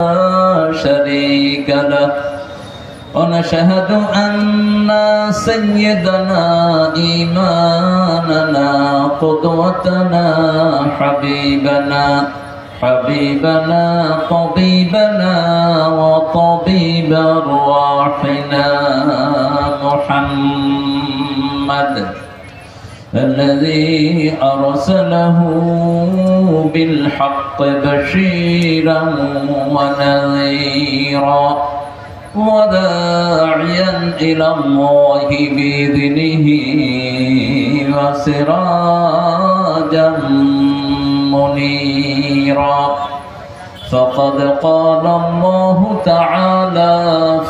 شريك له ونشهد أن سيدنا إمامنا قدوتنا حبيبنا طبيبنا وطبيب أرواحنا محمد الذي أرسله بالحق بشيرا ونذيرا وداعيا إلى الله بإذنه وسراجا منيرا فقد قال الله تعالى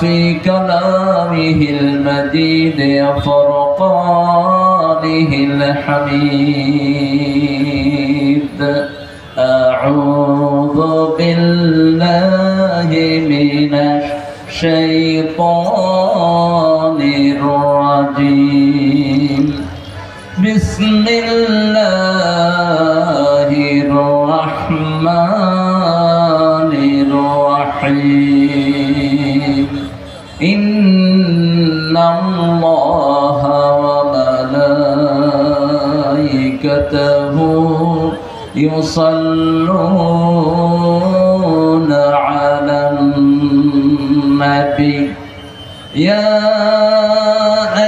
في كلامه المجيد وفرقانه الحميد أعوذ بالله من الشيطان الرجيم بسم الله الرحمن الرحيم إن الله وملائكته يصلون على النبي يا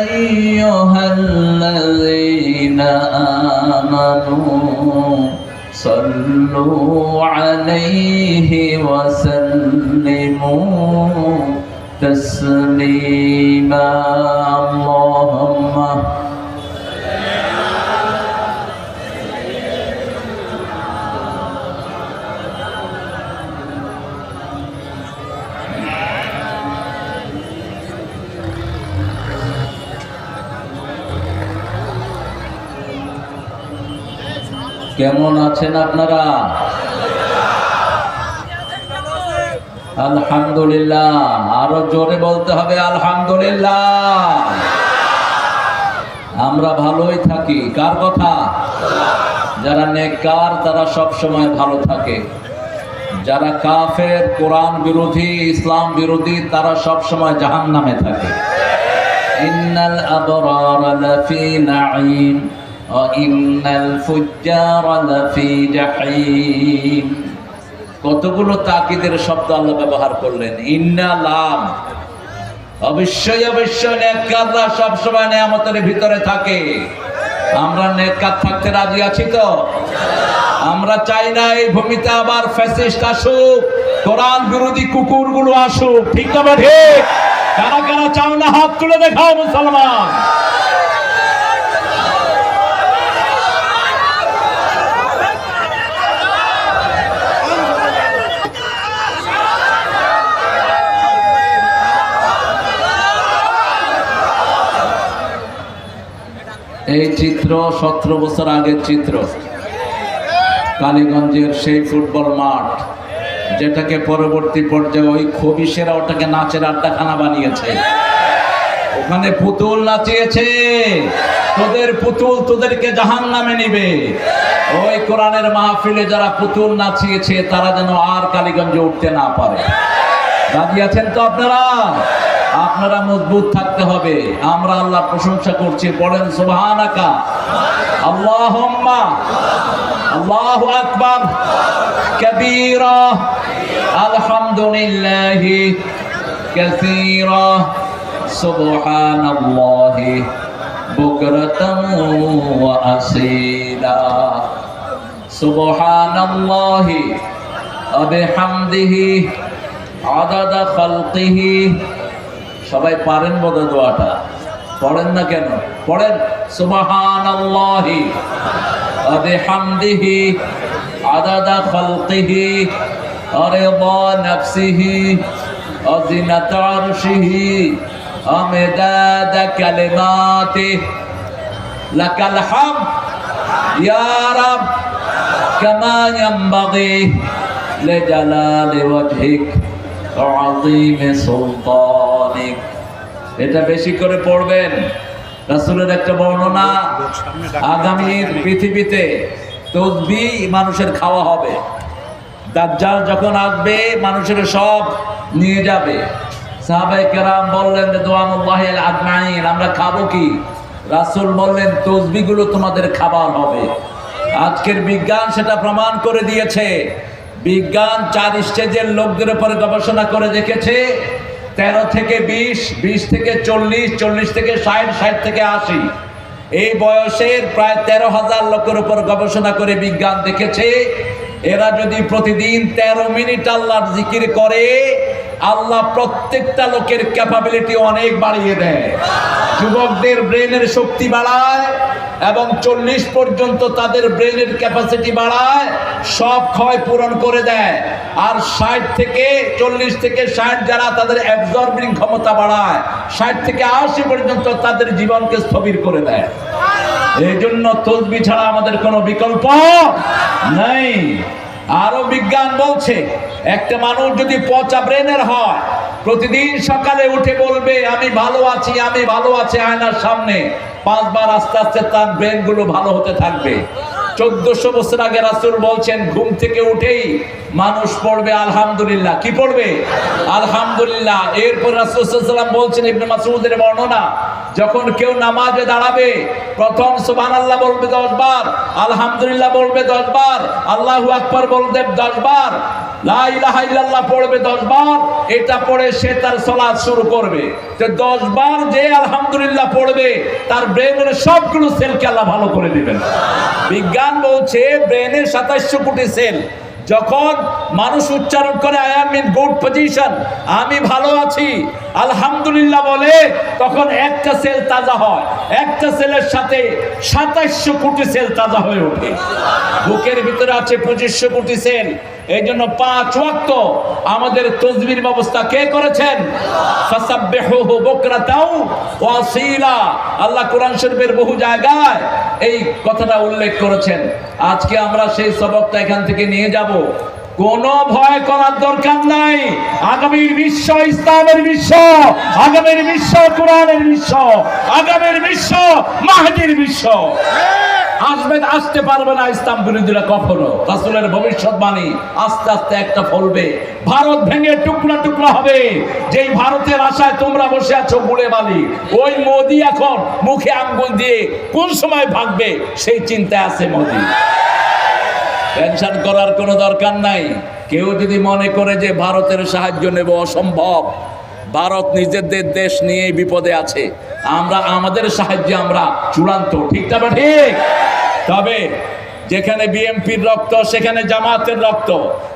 أيها الذين آمنوا صلوا عليه وسلموا تسليما اللهم কেমন আছেন আপনারা? আলহামদুলিল্লাহ। আরো জোরে বলতে হবে আলহামদুলিল্লাহ। আমরা ভালোই থাকি। কার কথা? যারা নেককার তারা সব সময় ভালো থাকে। যারা কাফের, কোরআন বিরোধী, ইসলাম বিরোধী তারা সব সময় জাহান্নামে থাকে। ইন্নাল আবরার লাফি নাঈম ইন্নাল ফুজ্জার লাফি জাহিম। কতগুলো তাকিদের শব্দ আল্লাহ ব্যবহার করলেন। ইন্না লাম, অবশ্যই অবশ্যই নেককাররা সব সময় নিয়ামতের ভিতরে থাকে। আমরা নেককার থাকতে রাজি আছি তো? আমরা চাই না এই ভূমিতে আবার ফ্যাসিস্ট আসুক, কোরআন বিরোধী কুকুরগুলো আসুক। ঠিক না ঠিক? কারা কারা চাও না হাত তুলে দেখাও মুসলমান। এই চিত্র 17 বছর আগের চিত্র। কালীগঞ্জের সেই ফুটবল মাঠ, যেটাকে পরবর্তী পর্যায়ে ওই খবিশেরা ওটাকে নাচের আড্ডাখানা বানিয়েছে। ওখানে পুতুল নাচিয়েছে। তোদের পুতুল তোদেরকে জাহান্নামে নিবে। ওই কোরআনের মাহফিলে যারা পুতুল নাচিয়েছে তারা যেন আর কালীগঞ্জে উঠতে না পারে। রাজি আছেন তো আপনারা? আপনারা মজবুত থাকতে হবে। আমরা আল্লাহর প্রশংসা করছি, পড়েন সুবহানাকা আল্লাহুম্মা আল্লাহু আকবার কাবীরা আলহামদুলিল্লাহি কাসীরা সুবহানাল্লাহি বুকরাতাম ওয়া আসীলা সুবহানাল্লাহি ওয়া বিহামদিহি আদাদা খালকিহি। সবাই পারেন বোধহয় দোয়াটা, পড়েন না কেন? পড়েন সুবহানাল্লাহি ওয়া বিহামদিহি আদাদা খালকিহি ওয়া রিদা নাফসিহি ওয়া জিনাতা আরশিহি ওয়া মিদাদা কালিমাতিহি লাকাল হামদ ইয়া রাব কামা ইয়ানবাগি লিজালালি ওয়াজহিক ওয়া আযীমি সুলতানিক। এটা বেশি করে পড়বেন। রাসূলের একটা বর্ণনা, আগামীর পৃথিবীতে তসবিহ মানুষের খাওয়া হবে। দাজ্জাল যখন আসবে মানুষের সব নিয়ে যাবে। সাহাবায়ে কেরাম বললেন রিদওয়ানুল্লাহি আলাইহিম আজমাইন, আমরা খাবো কি? রাসূল বললেন তসবিহগুলো তোমাদের খাবার হবে। আজকের বিজ্ঞান সেটা প্রমাণ করে দিয়েছে। বিজ্ঞান 4 স্টেজের লোকদের উপরে গবেষণা করে দেখেছে 13 থেকে 20, 20 থেকে 40, 40 থেকে 60, 60 থেকে 80, এই বয়সের প্রায় 13,000 লোকের উপর গবেষণা করে বিজ্ঞান দেখেছে এরা যদি প্রতিদিন 13 মিনিট আল্লাহর জিকির করে আল্লাহ প্রত্যেকটা লোকের ক্যাপাবিলিটি অনেক বাড়িয়ে দেয়। যুবকদের ব্রেনের শক্তি বাড়ায় এবং 40 পর্যন্ত তাদের ব্রেনের ক্যাপাসিটি বাড়ায়, সব ক্ষয় পূরণ করে দেয়। আর 60 থেকে 40 থেকে 60 যারা তাদের অ্যাবজর্বিং ক্ষমতা বাড়ায়, 60 থেকে 80 পর্যন্ত তাদের জীবনকে স্থবির করে দেয়। এই জন্য তসবিহ ছাড়া আমাদের কোনো বিকল্প নাই। আরো বিজ্ঞান বলছে একটা মানুষ যদি পচা ব্রেনের হয়, প্রতিদিন সকালে উঠে বলবে আমি ভালো আছি, আমি ভালো আছি আয়নার সামনে, 5 বার আস্তে আস্তে তার ব্রেন গুলো ভালো হতে থাকবে। 1400 বছর আগে রাসূল বলছেন ঘুম থেকে উঠেই মানুষ পড়বে আলহামদুলিল্লাহ। কি পড়বে? আলহামদুলিল্লাহ। এরপর রাসূল সাল্লাল্লাহু আলাইহি ওয়াসাল্লাম বলছেন, ইবনে মাসউদের বর্ণনা, যখন কেউ নামাজে দাঁড়াবে প্রথম সুবহানাল্লাহ বলবে 10 বার, আলহামদুলিল্লাহ বলবে 10 বার, আল্লাহু আকবার বলবে 10 বার, লা ইলাহা ইল্লাল্লাহ পড়বে 10 বার। এটা পড়ে সে তার সালাত শুরু করবে। তো 10 বার যে আলহামদুলিল্লাহ পড়বে তার ব্রেনের সবগুলো সেলকে আল্লাহ ভালো করে দিবেন। বিজ্ঞান বলছে ব্রেনের 2700 কোটি সেল যখন মানুষ উচ্চারণ করে I am in good position, আমি ভালো আছি, আলহামদুলিল্লাহ বলে, তখন একটা সেল তাজা হয়। একটা সেলের সাথে 2700 কোটি সেল তাজা হয়ে ওঠে। বুকের ভিতরে আছে 2500 কোটি সেল। এই জন্য 5 ওয়াক্ত আমাদের তসবির ব্যবস্থা কে করেছেন? ফাসাব্বিহুহু বুকরাতাও ওয়া আসীলা। আল্লাহ কোরআন শরীফের বহু জায়গায় এই কথাটা উল্লেখ করেছেন। আজকে আমরা সেই সবকটা এখান থেকে নিয়ে যাব। কোনো ভয় করার দরকার নাই। আগামীর বিশ্ব ইসলামের বিশ্ব, আগামীর বিশ্ব কোরআনের বিশ্ব, আগামীর বিশ্ব মাহদীর বিশ্ব। আসতে পারবে না ইসলাম বিরোধীরা কখনো। রাসূলের ভবিষ্যৎবাণী আস্তে আস্তে একটা ফলবে। ভারত ভেঙে টুকরা টুকরা হবে। যেই ভারতের আশায় তোমরা বসে আছো বুড়ে বালি, ওই মোদি এখন মুখে আঙ্গুল দিয়ে কোন সময় ভাগবে সেই চিন্তায় আছে মোদি। টেনশন করার কোনো দরকার নাই। কেউ যদি মনে করে যে ভারতের সাহায্য নেব, অসম্ভব। ভারত নিজেদের দেশ নিয়ে বিপদে আছে, আমরা আমাদের সাহায্যে আমরা চূড়ান্ত। ঠিক না ঠিক? তবে যেখানে বিএনপির রক্ত সেখানে জামাতের রক্ত,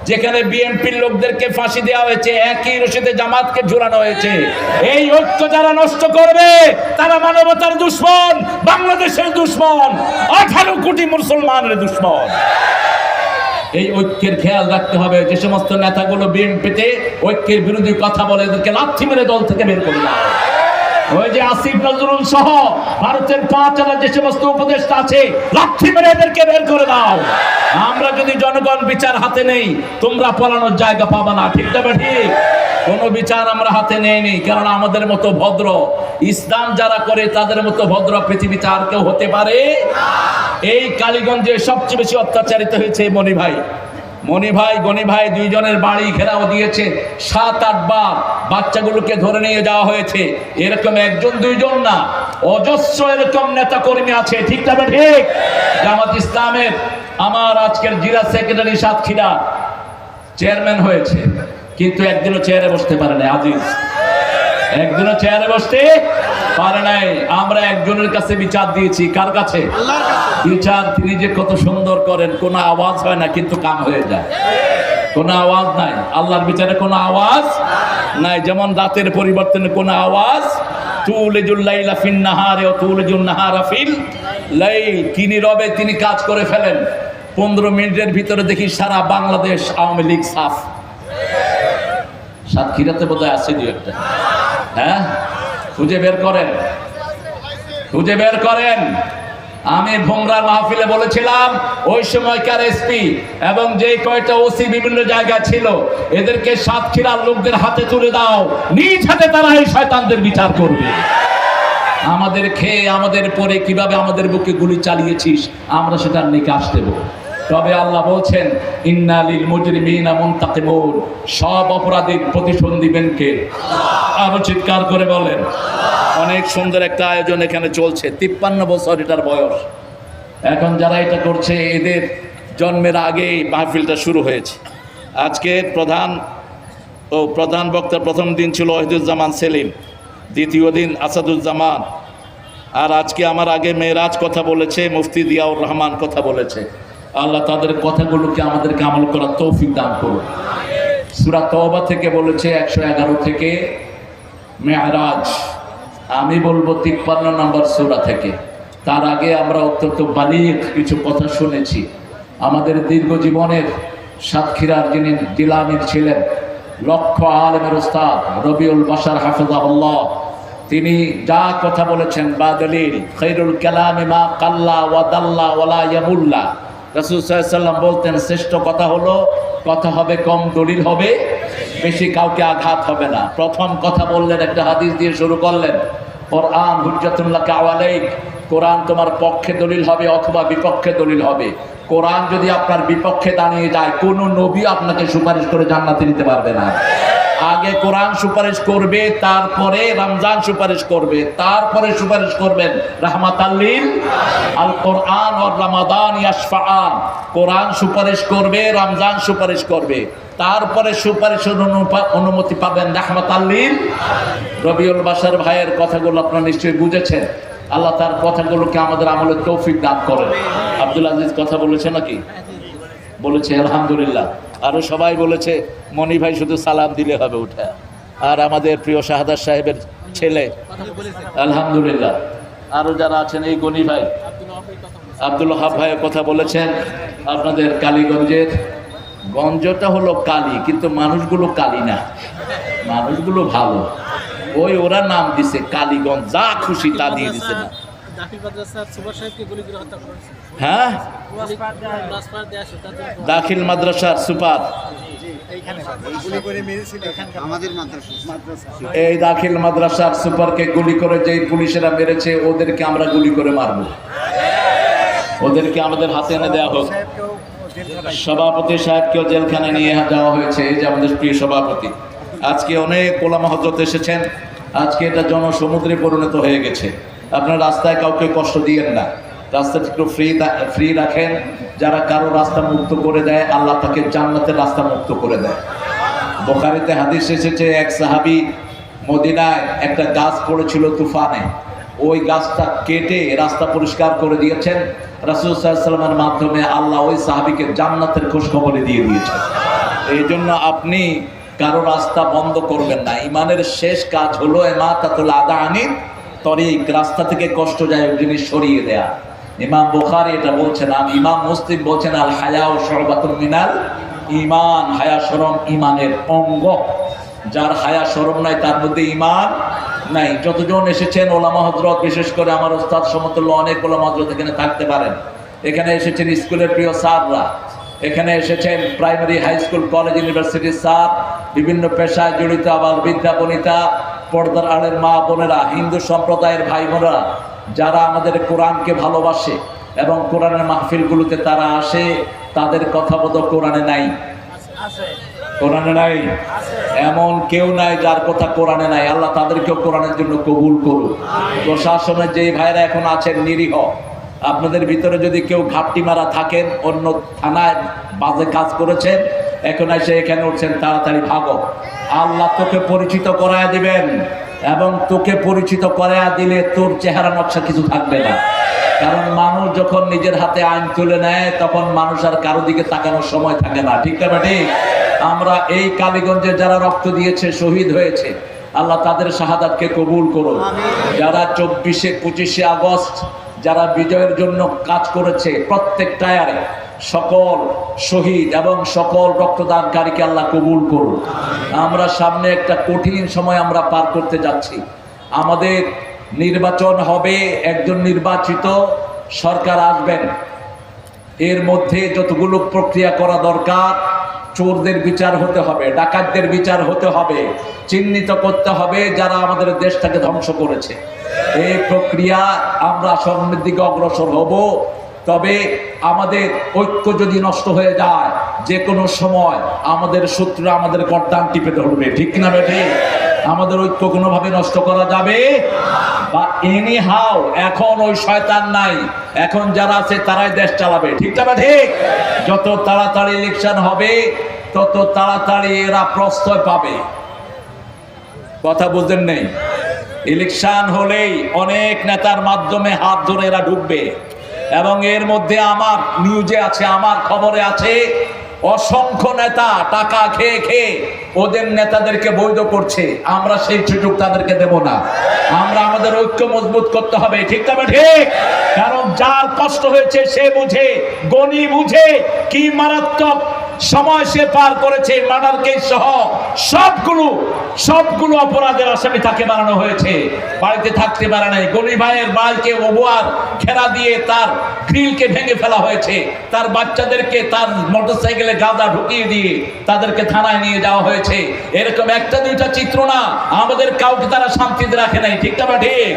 যেখানে বিএনপির লোকদেরকে ফাঁসি দেওয়া হয়েছে একই রশিদে জামাতকে ঝুলানো হয়েছে। এই ঐক্য যারা নষ্ট করবে তারা মানবতার দুশমন, বাংলাদেশের দুশমন, 18 কোটি মুসলমানের দুশমন। এই ঐক্যের খেয়াল রাখতে হবে। যে সমস্ত নেতাগুলো বিএনপিতে ঐক্যের বিরোধী কথা বলে এদেরকে লাথি মেরে দল থেকে বের করে দাও। ওই যে আসিফ নজরুল সহ ভারতের 5 যে সমস্ত উপদেষ্টা আছে লাথি মেরে এদেরকে বের করে দাও। আমরা যদি জনগণ বিচার হাতে নেই তোমরা পলানোর জায়গা পাবা না। ঠিক না ঠিক? কোনো বিচার আমরা হাতে নেইনি, কারণ আমাদের মতো ভদ্র ইসলাম যারা করে তাদের মতো ভদ্র পৃথিবীতে আর কেউ হতে পারে। এই কালীগঞ্জে সবচেয়ে বেশি অত্যাচারিত হয়েছে মনি ভাই গনি ভাই দুইজনের বাড়ি ঘেরাও দিয়েছে। 7-8 বার বাচ্চাগুলোকে ধরে নিয়ে যাওয়া হয়েছে। এরকম একজন দুইজন না, অজস্র এরকম নেতা কর্মী আছে। ঠিক না ঠিক? জামাত ইসলামের আমার আজকের জেলা সেক্রেটারি সাতক্ষীরা চেয়ারম্যান হয়েছে, কিন্তু একদিনও চেয়ারে বসতে পারে না। আজিজ একদিনও চেয়ারে বসতে পারে নাই। আমরা একজনের কাছে বিচার দিয়েছি। কার কাছে? বিচার তিনি যে কত সুন্দর করেন, কোনো আওয়াজ হয় না কিন্তু কাম হয়ে যায়। কোনো আওয়াজ নাই আল্লাহর বিচারে, কোনো আওয়াজ নাই। যেমন রাতের পরিবর্তনে কোনো আওয়াজ। তুলিজুল লাইলা ফিন নাহারে ওয়া তুলিজুন নাহারা ফিল লাইল। তিনি রবে, তিনি কাজ করে ফেলেন। 15 মিনিটের ভিতরে দেখি সারা বাংলাদেশ আওয়ামী লীগ সাফ। সাতক্ষীরাতে বোধহয় আছে দুই একটা। হ্যাঁ, খুঁজে বের করেন, খুঁজে বের করেন। আমি ভোমরার মাহফিলে বলেছিলাম ওই সময়কার এসপি এবং যে কয়টা ওসি বিভিন্ন জায়গায় ছিল এদেরকে সাতক্ষীরার লোকদের হাতে তুলে দাও, নিজ হাতে তারা এই শয়তানদের বিচার করবে। আমাদের খেয়ে আমাদের পরে কিভাবে আমাদের বুকে গুলি চালিয়েছিস আমরা সেটার নিকাশ দেব। তবে আল্লাহ বলছেন ইন্না লিল মুজরিমিনা মুনতাকিমুন, সব অপরাধীর প্রতিশোধ দিবেন কে? আরো চিৎকার করে বলেন। অনেক সুন্দর একটা আয়োজন এখানে চলছে, 53 বছর এটার বয়স। এখন যারা এটা করছে এদের জন্মের আগেই মাহফিলটা শুরু হয়েছে। আজকে প্রধান বক্তা প্রথম দিন ছিল ওয়াহিদুজ্জামান সেলিম, দ্বিতীয় দিন আসাদুজ্জামান, আর আজকে আমার আগে মেয়েরাজ কথা বলেছে, মুফতি জিয়াউর রহমান কথা বলেছে। আল্লাহ তাদের কথাগুলোকে আমাদেরকে আমল করার তৌফিক দান করুন। সূরা তওবা থেকে বলেছে 111 থেকে মেরাজ, আমি বলবো 53 নম্বর সূরা থেকে। তার আগে আমরা অত্যন্ত বালিগ কিছু কথা শুনেছি। আমাদের দীর্ঘ জীবনের সাতক্ষীরার যিনি জিলানীর ছিলেন, লক্ষ আলেমের উস্তাদ রবিউল বাশার হাফিজাহুল্লাহ, তিনি যা কথা বলেছেন বা দলিল, খায়রুল কালামি মা কাল্লা ওয়া দাল্লা ওয়ালা ইয়ামুল্লা। রাসূল সাল্লাল্লাহু আলাইহি ওয়াসাল্লাম বলতেন শ্রেষ্ঠ কথা হলো কথা হবে কম, দলিল হবে বেশি, কাউকে আঘাত হবে না। প্রথম কথা বললেন, একটা হাদিস দিয়ে শুরু করলেন, কোরআন হুজ্জাতুন লাকা আলাইক, কোরআন তোমার পক্ষে দলিল হবে অথবা বিপক্ষে দলিল হবে। কোরআন যদি আপনার বিপক্ষে দাঁড়িয়ে যায়, কোনো নবী আপনাকে সুপারিশ করে জান্নাতে নিতে পারবে না। আগে কোরআন সুপারিশ করবে, তারপরে রমজান সুপারিশ করবে, তারপরে সুপারিশ করবেন রাহমাতাল লিল আল কোরআন ও রমাদান ইয়াশফাআন। কোরআন সুপারিশ করবে, রমজান সুপারিশ করবে, তারপরে সুপারিশের অনুমতি পাবেন রাহমাতাল লিল। রবিউল বাশার ভাইয়ের কথাগুলো আপনারা নিশ্চয়ই বুঝেছেন। আল্লাহ তার কথাগুলোকে আমাদের আমলের তৌফিক দান করেন। আব্দুল আজিজ কথা বলেছে নাকি? বলেছে, আলহামদুলিল্লাহ। আরো সবাই বলেছে মনি ভাই শুধু সালাম দিলে হবে উঠে। আর আমাদের প্রিয় শাহাদাত সাহেবের ছেলে, আলহামদুলিল্লাহ। আরো যারা আছেন, এই গনি ভাই, আব্দুল ওয়াহাব ভাইয়ের কথা বলেছেন। আপনাদের কালীগঞ্জের, গঞ্জটা হলো কালী, কিন্তু মানুষগুলো কালী না, মানুষগুলো ভালো। ওই ওরা নাম দিছে কালীগঞ্জ, যা খুশি তা দিয়ে দিছে না। হ্যাঁ, দাখিল মাদ্রাসার সুপার, এই দাখিল মাদ্রাসার সুপারকে গুলি করে যে পুলিশেরা মেরেছে, ওদেরকে আমরা গুলি করে মারবো, ওদেরকে আমাদের হাতে এনে দেওয়া হোক। সভাপতি সাহেবকেও জেলখানে নিয়ে যাওয়া হয়েছে, এই যে আমাদের প্রিয় সভাপতি। আজকে অনেক ওলামা হযরত এসেছেন। আজকে এটা জনসমুদ্রে পরিণত হয়ে গেছে। আপনার রাস্তায় কাউকে কষ্ট দিয়েন না, রাস্তাটা একটু ফ্রি রাখেন। যারা কারো রাস্তা মুক্ত করে দেয়, আল্লাহ তাকে জান্নাতের রাস্তা মুক্ত করে দেয়। বুখারীতে হাদিস এসেছে, এক সাহাবী মদিনায় একটা গাছ পড়েছিল তুফানে, ওই গাছটা কেটে রাস্তা পরিষ্কার করে দিয়েছেন। রাসূল সাল্লাল্লাহু আলাইহি ওয়াসাল্লামের মাধ্যমে আল্লাহ ওই সাহাবীকে জান্নাতের খোঁজ খবরে দিয়ে দিয়েছেন। এই জন্য আপনি কারো রাস্তা বন্ধ করবেন না। ইমানের শেষ কাজ হলো ইমাতাতুল আদা আনিত তরিক, রাস্তা থেকে কষ্টদায়ক জিনিস সরিয়ে দেয়া। ইমাম বুখারী এটা বলছেন, আর ইমাম মুসলিম বলছেন আল হায়াউ শুবাতুম মিনাল ঈমান, হায়া শরম ঈমানের অঙ্গ। যার হায়া শরম নাই তার মধ্যে ঈমান নাই। যতজন এসেছেন ওলামা হযরত, বিশেষ করে আমার ওস্তাদ সমতুল্য অনেক ওলামা হযরত এখানে থাকতে পারেন। এখানে এসেছেন স্কুলের প্রিয় স্যাররা, এখানে এসেছেন প্রাইমারি, হাই স্কুল, কলেজ, ইউনিভার্সিটির স্যার, বিভিন্ন পেশায় জড়িত আবার বিদ্যাপনিতা, পর্দার আড়ের মা বোনেরা, হিন্দু সম্প্রদায়ের ভাই বোনেরা, যারা আমাদের কোরআনকে ভালোবাসে এবং কোরআনের মাহফিলগুলোতে তারা আসে, তাদের কথা বোধ কোরআনে নাই। কোরআনে নাই, এমন কেউ নাই যার কথা কোরআনে নাই। আল্লাহ তাদেরকেও কোরআনের জন্য কবুল করুন। প্রশাসনের যে ভাইরা এখন আছেন নিরীহ, আপনাদের ভিতরে যদি কেউ ঘাপটি মারা থাকেন, অন্য থানায় বাজে কাজ করেছেন, এখন এসে এখানে উঠছেন, তাড়াতাড়ি ভাগো। আল্লাহ তোকে পরিচিত করায় দিবেন, এবং তোকে পরিচিত করায় দিলে তোর চেহারা নকশা কিছু থাকবে না। কারণ মানুষ যখন নিজের হাতে আইন তুলে নেয়, তখন মানুষ আর কারো দিকে তাকানোর সময় থাকে না। ঠিক না ঠিক? আমরা এই কালীগঞ্জে যারা রক্ত দিয়েছে, শহীদ হয়েছে, আল্লাহ তাদের শাহাদাতকে কবুল করুন। যারা 24শে 25শে আগস্ট যারা বিজয়ের জন্য কাজ করেছে, প্রত্যেক টায়ারে সকল শহীদ এবং সকল রক্তদানকারীকে আল্লাহ কবুল করুন। আমরা সামনে একটা কঠিন সময় আমরা পার করতে যাচ্ছি। আমাদের নির্বাচন হবে, একজন নির্বাচিত সরকার আসবেন। এর মধ্যে যতগুলো প্রক্রিয়া করা দরকার, চোরদের বিচার হতে হবে, ডাকাতদের বিচার হতে হবে, চিহ্নিত করতে হবে যারা আমাদের দেশটাকে ধ্বংস করেছে। এই প্রক্রিয়া আমরা সামনের দিকে অগ্রসর হব। তবে আমাদের ঐক্য যদি নষ্ট হয়ে যায়, যে কোনো সময় আমাদের শত্রুরা আমাদের গর্দান টিপে ধরবে, ঠিক কিনা বেঠে? আমাদের ঐক্য কোনোভাবে নষ্ট করা যাবে বা এনি হাও। এখন ওই শয়তান নাই, এখন যারা আছে তারাই দেশ চালাবে, ঠিক না ঠিক? যত তাড়াতাড়ি ইলেকশন হবে তত তাড়াতাড়ি এরা প্রশ্রয় পাবে। কথা বুঝেন নেই? ইলেকশন হলেই অনেক নেতার মাধ্যমে হাত ধরে এরা ঢুকবে, এবং এর মধ্যে আমার নিউজে আছে, আমার খবরে আছে, অসংখ্য নেতা টাকা খেয়ে খেয়ে ওদের নেতাদেরকে বৈধ করছে। আমরা সেই সুযোগ তাদেরকে দেব না। আমরা আমাদের ঐক্য মজবুত করতে হবে, ঠিক তবে ঠিক? কারণ যার কষ্ট হয়েছে সে বুঝে, গণি বুঝে কি মারাত্মক সময় সে পার করেছে। মার্ডার কেস সহ সবগুলো অপরাধের আসামি তাকে বানানো হয়েছে, বাড়িতে থাকতে পারে নাই। গনি ভাইয়ের বাইকে ওভার খেলা দিয়ে তার গ্রিলকে ভেঙে ফেলা হয়েছে, তার বাচ্চাদেরকে তার মোটরসাইকেলে গাদা ঢুকিয়ে দিয়ে তাদেরকে থানায় নিয়ে যাওয়া হয়েছে। এরকম একটা দুইটা চিত্র না, আমাদের কাউকে তারা শান্তিতে রাখে নাই, ঠিক না ঠিক?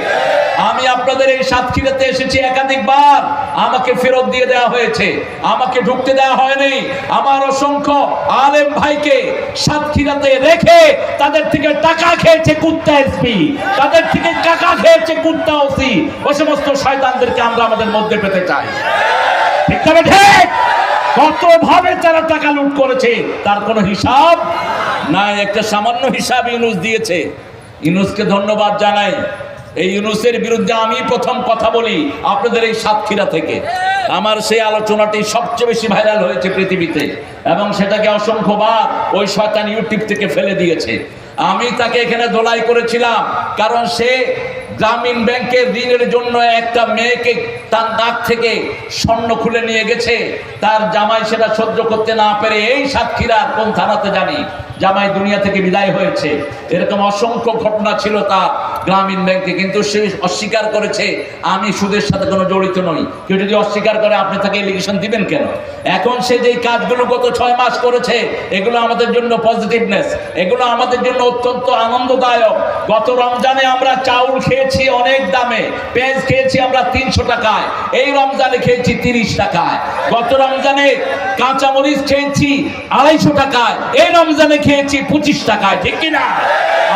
আমি আপনাদের এই সাতক্ষীরাতে এসেছি একাধিকবার, আমাকে ফেরত দিয়ে দেওয়া হয়েছে, আমাকে ঢুকতে দেওয়া হয়নি। আমার অসংখ্য আলেম ভাইকে সাতক্ষীরাতে রেখে তাদের থেকে টাকা খেয়েছে কুত্তা এসপি, তাদের থেকে টাকা খেয়েছে কুত্তা ওসি। ওই সমস্ত শয়তানদেরকে আমরা আমাদের মধ্যে পেতে চাই, ঠিক না ঠিক? কত ভাবে তারা টাকা লুট করেছে তার কোনো হিসাব নাই। একটা সামান্য হিসাব ইউনুস দিয়েছে, ইউনুসকে ধন্যবাদ জানাই। এই ইউনুসের বিরুদ্ধে আমি প্রথম কথা বলি আপনাদের এই সাতক্ষীরা থেকে। আমার সেই আলোচনাটি সবচেয়ে বেশি ভাইরাল হয়েছে পৃথিবীতে, এবং সেটাকে অসংখ্যবার ওই শয়তান ইউটিউব থেকে ফেলে দিয়েছে। আমি তাকে এখানে দোলাই করেছিলাম, কারণ সে গ্রামীণ ব্যাংকের ঋণের জন্য একটা মেয়েকে তার নাক থেকে স্বর্ণ খুলে নিয়ে গেছে। তার জামাই সেটা সহ্য করতে না পেরে এই সাতক্ষীরার কোন থানাতে জানি জামাই দুনিয়া থেকে বিদায় হয়েছে। এরকম অসংখ্য ঘটনা ছিল তার গ্রামীণ ব্যাংকে, কিন্তু সে অস্বীকার করেছে আমি সুদের সাথে কোনো জড়িত নই। কেউ যদি অস্বীকার করে আপনি তাকে এলিগেশন দিবেন কেন? এখন সে যেই কাজগুলো গত 6 মাস করেছে এগুলো আমাদের জন্য পজিটিভনেস, এগুলো আমাদের জন্য অত্যন্ত আনন্দদায়ক। গত রমজানে আমরা চাউল খেয়েছি অনেক দামে, পেঁয়াজ খেয়েছি আমরা 300 টাকায়, এই রমজানে খেয়েছি 30 টাকায়। গত রমজানে কাঁচামরিচ খেয়েছি 250 টাকায়, এই রমজানে খেয়েছি 25 টাকায়, ঠিক কিনা?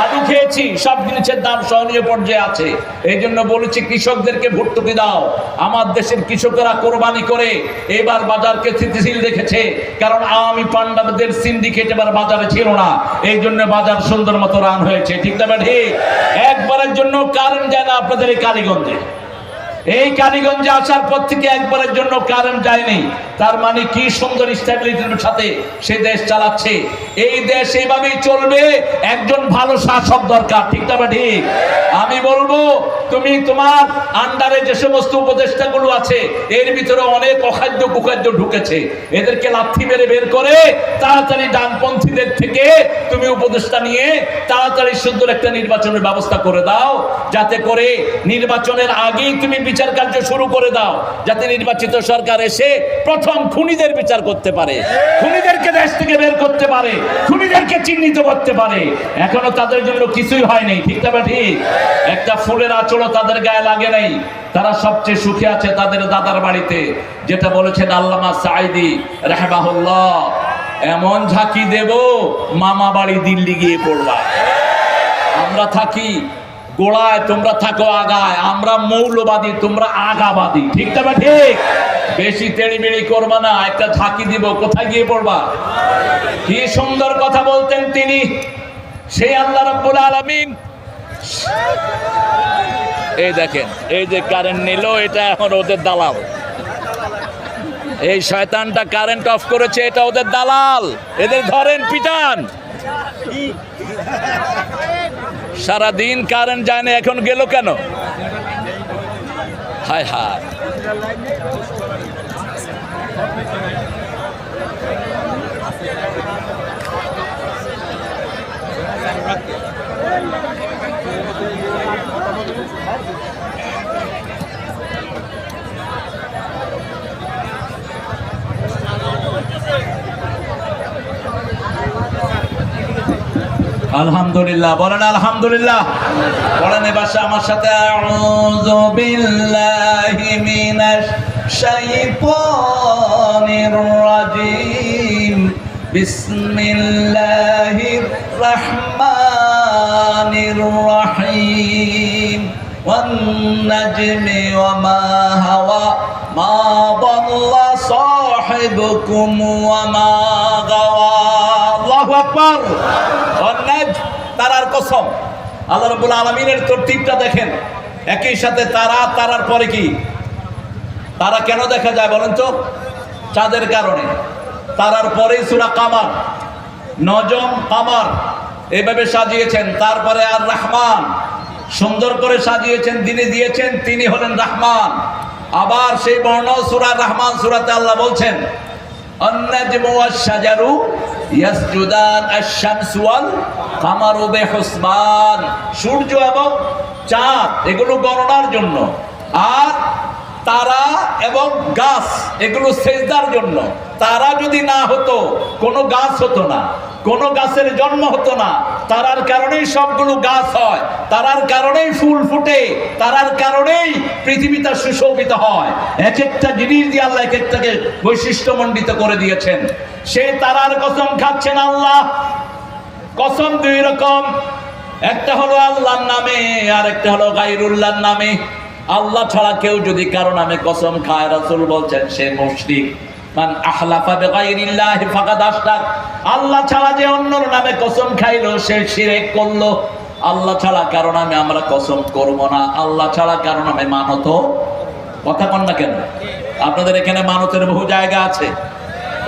আলু খেয়েছি, সব জিনিসের দাম সহনীয় পর্যায়ে আছে। এই জন্য বলেছি কৃষকদেরকে ভর্তুকি দাও। আমার দেশের কৃষকেরা কোরবানি করে এবার বাজারকে স্থিতিশীল রেখেছে, কারণ আওয়ামী পান্ডাদের সিন্ডিকেট এবার বাজারে ছিল না, এই জন্য বাজার সুন্দর মতো রান হয়েছে, ঠিক না ঠিক? একবারের জন্য কারেন্ট যায় না আপনাদের এই কালীগঞ্জে। এই কালীগঞ্জে আসার পর থেকে একবারের জন্য কারেন্ট যায়নি। তার মানে কি সুন্দর স্ট্যাবিলিটির সাথে সে দেশ চালাচ্ছে। এই দেশ এইভাবেই চলবে, একজন ভালো শাসক দরকার, ঠিক না ঠিক? আমি বলবো তুমি তোমার আন্ডারে যে সমস্ত উপদেষ্টাগুলো আছে এর ভিতরে অনেক অখাদ্য কুখাদ্য ঢুকেছে, এদেরকে লাথি মেরে বের করে তাড়াতাড়ি ডানপন্থীদের থেকে তুমি উপদেষ্টা নিয়ে তাড়াতাড়ি সুন্দর একটা নির্বাচনের ব্যবস্থা করে দাও, যাতে করে নির্বাচনের আগেই তুমি বিচার কার্য শুরু করে দাও, যাতে নির্বাচিত সরকার এসে প্রথম খুনিদের বিচার করতে পারে, খুনিদেরকে দেশ থেকে বের করতে পারে, খুনিদেরকে চিহ্নিত করতে পারে। এখনো তাদের জন্য কিছুই হয়নি, ঠিক না ঠিক? একটা ফুলের আঁচড়ও তাদের গায়ে লাগে নাই। তারা সবচেয়ে সুখে আছে তাদের দাদার বাড়িতে, যেটা বলেছেন আল্লামা সাঈদী রাহিমাহুল্লাহ, এমন ঝাঁকি দেব মামা বাড়ি দিল্লি গিয়ে পড়বা। আমরা থাকি গোড়ায়, তোমরা থাকো আগায়, আমরা মৌলবাদী তোমরা আগাবাদী, ঠিক না ঠিক? বেশি তেড়িবেড়ি করবা না, একটা ঝাঁকি দিব, কোথায় গিয়ে পড়বা? কি সুন্দর কথা বলতেন তিনি, সেই আল্লাহ রাব্বুল আলামিন। এই দেখেন, এই যে কারেন্ট নিল, এটা এখন ওদের দালাল। এই শয়তানটা কারেন্ট অফ করেছে, এটা ওদের দালাল, এদের ধরেন পিটান। সারাদিন কারেন্ট যায় না, এখন গেল কেন? হায় হায়। আলহামদুলিল্লাহ বলেন, আলহামদুলিল্লাহ বলেন। এবার আমার সাথে আউযু বিল্লাহি মিনাশ শাইতানির রাজিম বিসমিল্লাহির রহমানির রহিম ওয়ান নাজমি ওয়া মা হাওয়া মা দাল্লা সাহিবুকুম ওয়া মা গাওয়া। আল্লাহু আকবার। ওয়ান নাজম, তারার কসম। আল্লাহ রাব্বুল আলামিনের তরতিবটা দেখেন, একই সাথে তারা, তারার পরে কি? তারা কেন দেখা যায় বলেন তো? চাঁদের কারণে। তারার পরে সূরা কামার, নজম, কামার এইভাবে সাজিয়েছেন। তারপরে আর রহমান, সুন্দর করে সাজিয়েছেন, দিনে দিয়েছেন, তিনি হলেন রহমান। আবার সেই বর্ণ সূরা রহমান সূরাতে আল্লাহ বলছেন আন-নাজমু ওয়াশ-শাজারু ইয়াসজুদান আশ-শামসু ওয়াল কামারু বিহুসবান, সূর্য এবং চাঁদ এগুলো গণনার জন্য, আর তারা এবং গাছ এগুলো সেজদার জন্য। তারা যদি না হতো কোনো গাছ হতো না, কোনো গাছের জন্ম হতো না। তারার কারণেই সবগুলো গাছ হয়, তারার কারণেই ফুল ফুটে, তারার কারণেই পৃথিবীটা সুশোভিত হয়। এক একটা জিনিস দিয়ে আল্লাহ এক একটাকে বৈশিষ্ট্যমণ্ডিত করে দিয়েছেন। সেই তারার কসম খাচ্ছেন আল্লাহ। কসম দুই রকম, একটা হলো আল্লাহর নামে, আর একটা হলো গায়রুল্লাহর নামে। আল্লাহ ছাড়া কেউ যদি কারো নামে কসম খায়, রাসূল বলছেন সে মুশরিক। মান আহলাফা বিগাইরিল্লাহি ফাকাদ আশরাক, আল্লাহ ছাড়া যে অন্যর নামে কসম খাইলো সে শিরক করলো। আল্লাহ ছাড়া কারো নামে আমরা কসম করব না, আল্লাহ ছাড়া কারো নামে মানত। কথা কন না কেন? আপনাদের এখানে মানতের বহু জায়গা আছে,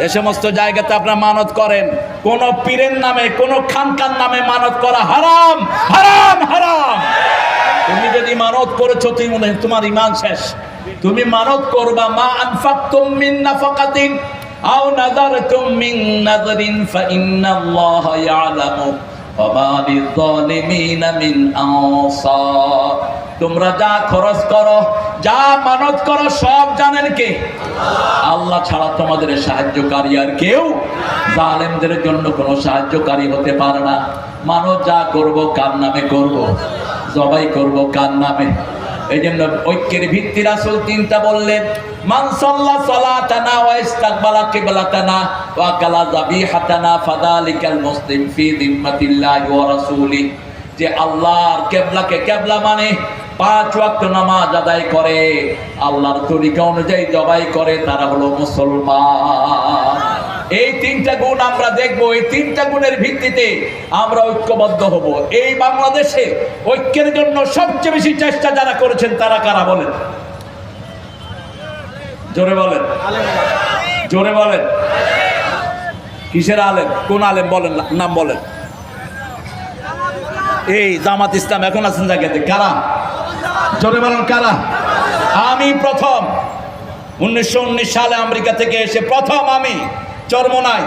এ সমস্ত জায়গাতে আপনারা মানত করেন। কোন পীরের নামে, কোন খানকার নামে মানত করা হারাম, হারাম, হারাম। তুমি যদি মানত করেছো তোমার ঈমান শেষ। তুমি মানত করবা মা আনফাকতুম মিন নাফাকাতিন আও নাযারতুম মিন নাযরিন ফাইন্নাল্লাহা ইয়ালামু ওয়া মা লিয-যালিমিনা মিন আনসার। তোমরা যা খরচ করো, যা মানত করো, সব জানেন কে? আল্লাহ ছাড়া তোমাদের সাহায্যকারী আর কেউ জালেমদের জন্য কোনো সাহায্যকারী হতে পারে না। মানত যা করব কার নামে করব, জবাই করব কার নামে? এই জন্য ঐক্যের ভিত্তি রাসূল তিনটা বললেন, মান সাল্লা সালাতানা ওয়া ইস্তাকবালা কিবলাতানা ওয়া কালা যাবিহাতানা ফাযালিকাল মুসলিম ফি যিম্মাতিল্লাহি ওয়া রাসূলি। যে আল্লাহর কিবলাকে কিবলা মানে 5 ওয়াক্ত নামাজ আদায় করে, আল্লাহর তরিকা অনুযায়ী জবাই করে, তারা হলো মুসলমান। এই তিনটা গুণ আমরা দেখব, এই তিনটা গুণের ভিত্তিতে আমরা ঐক্যবদ্ধ হব। এই বাংলাদেশে ঐক্যের জন্য সবচেয়ে বেশি চেষ্টা যারা করেছেন তারা কারা বলেন? জোরে বলেন, জোরে বলেন। কিসের আলেম? কোন আলেম বলেন, নাম বলেন। এই জামাত ইসলাম এখন আছেন জায়গাতে, কারা? জোরে বলেন কারা? আমি প্রথম 1919 সালে আমেরিকা থেকে এসে প্রথম আমি চরমনায়,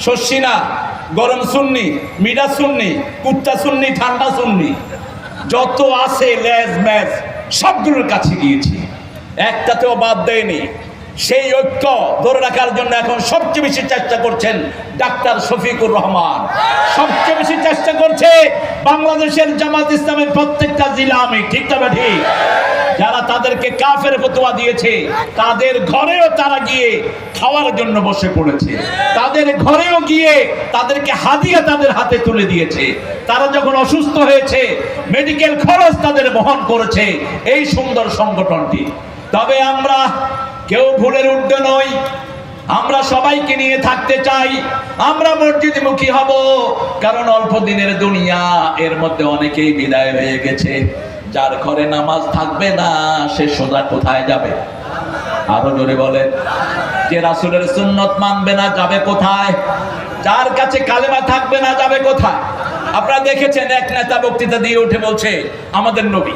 শর্ষিনা, গরম সুন্নি, মিডা সুন্নি, কুত্তা সুন্নি, ঠান্ডা সুন্নি যত আছে লেজ ম্যাজ সবগুলোর কাছে গিয়েছি, একটাতেও বাদ দেয়নি। সেই ঐক্য ধরে রাখার জন্য এখন সবচেয়ে বেশি চেষ্টা করছেন ডাক্তার শফিকুর রহমান। সবচেয়ে বেশি চেষ্টা করছে বাংলাদেশের জামাত ইসলামের প্রত্যেকটা জেলা আমি, ঠিক তবে ঠিক। যারা তাদেরকে কাফের ফতোয়া দিয়েছে তাদের ঘরেও তারা গিয়ে খাওয়ার জন্য বসে পড়েছে, তাদের ঘরেও গিয়ে তাদেরকে হাদিয়া তাদের হাতে তুলে দিয়েছে। তারা যখন অসুস্থ হয়েছে মেডিকেল খরচ তাদের বহন করেছে এই সুন্দর সংগঠনটি। তবে আমরা কেউ ভুলের ঊর্ধ্বে নই, আমরা সবাইকে নিয়ে থাকতে চাই। আমরা মসজিদমুখী হব, কারণ অল্প দিনের দুনিয়া, এর মধ্যে অনেকেই বিদায় হয়ে গেছে। যার ঘরে নামাজ থাকবে না সে সোজা কোথায় যাবে? আরো জোরে বলেন। যে রাসূলের সুন্নত মানবে না যাবে কোথায়? যার কাছে কালেমা থাকবে না যাবে কোথায়? আপনারা দেখেছেন এক নেতা বক্তৃতা দিয়ে উঠে বলছে আমাদের নবী,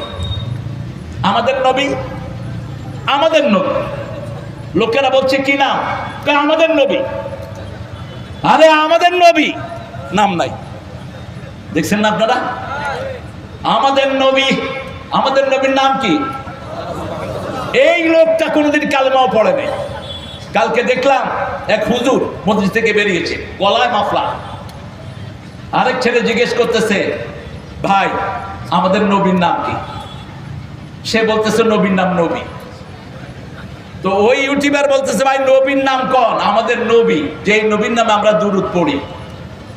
আমাদের নবী, আমাদের নবী। লোকেরা বলছে কি নাম? আমাদের নবী। আরে আমাদের নবী, নাম নাই, দেখছেন না আপনারা? আমাদের নবী, আমাদের নবীর নাম কি? এই লোকটা কোনোদিন কালেমাও পড়ে নাই। কালকে দেখলাম এক হুজুর মসজিদ থেকে বেরিয়েছে, গলায় মাফলা। আরেক ছেলে জিজ্ঞেস করতেছে ভাই আমাদের নবীর নাম কি? সে বলতেছে নবীর নাম নবী। তো ওই ইউটিউবার বলতেছে ভাই নবীর নাম কোন, আমাদের নবী যে নবীর নামে আমরা দুরূদ পড়ি,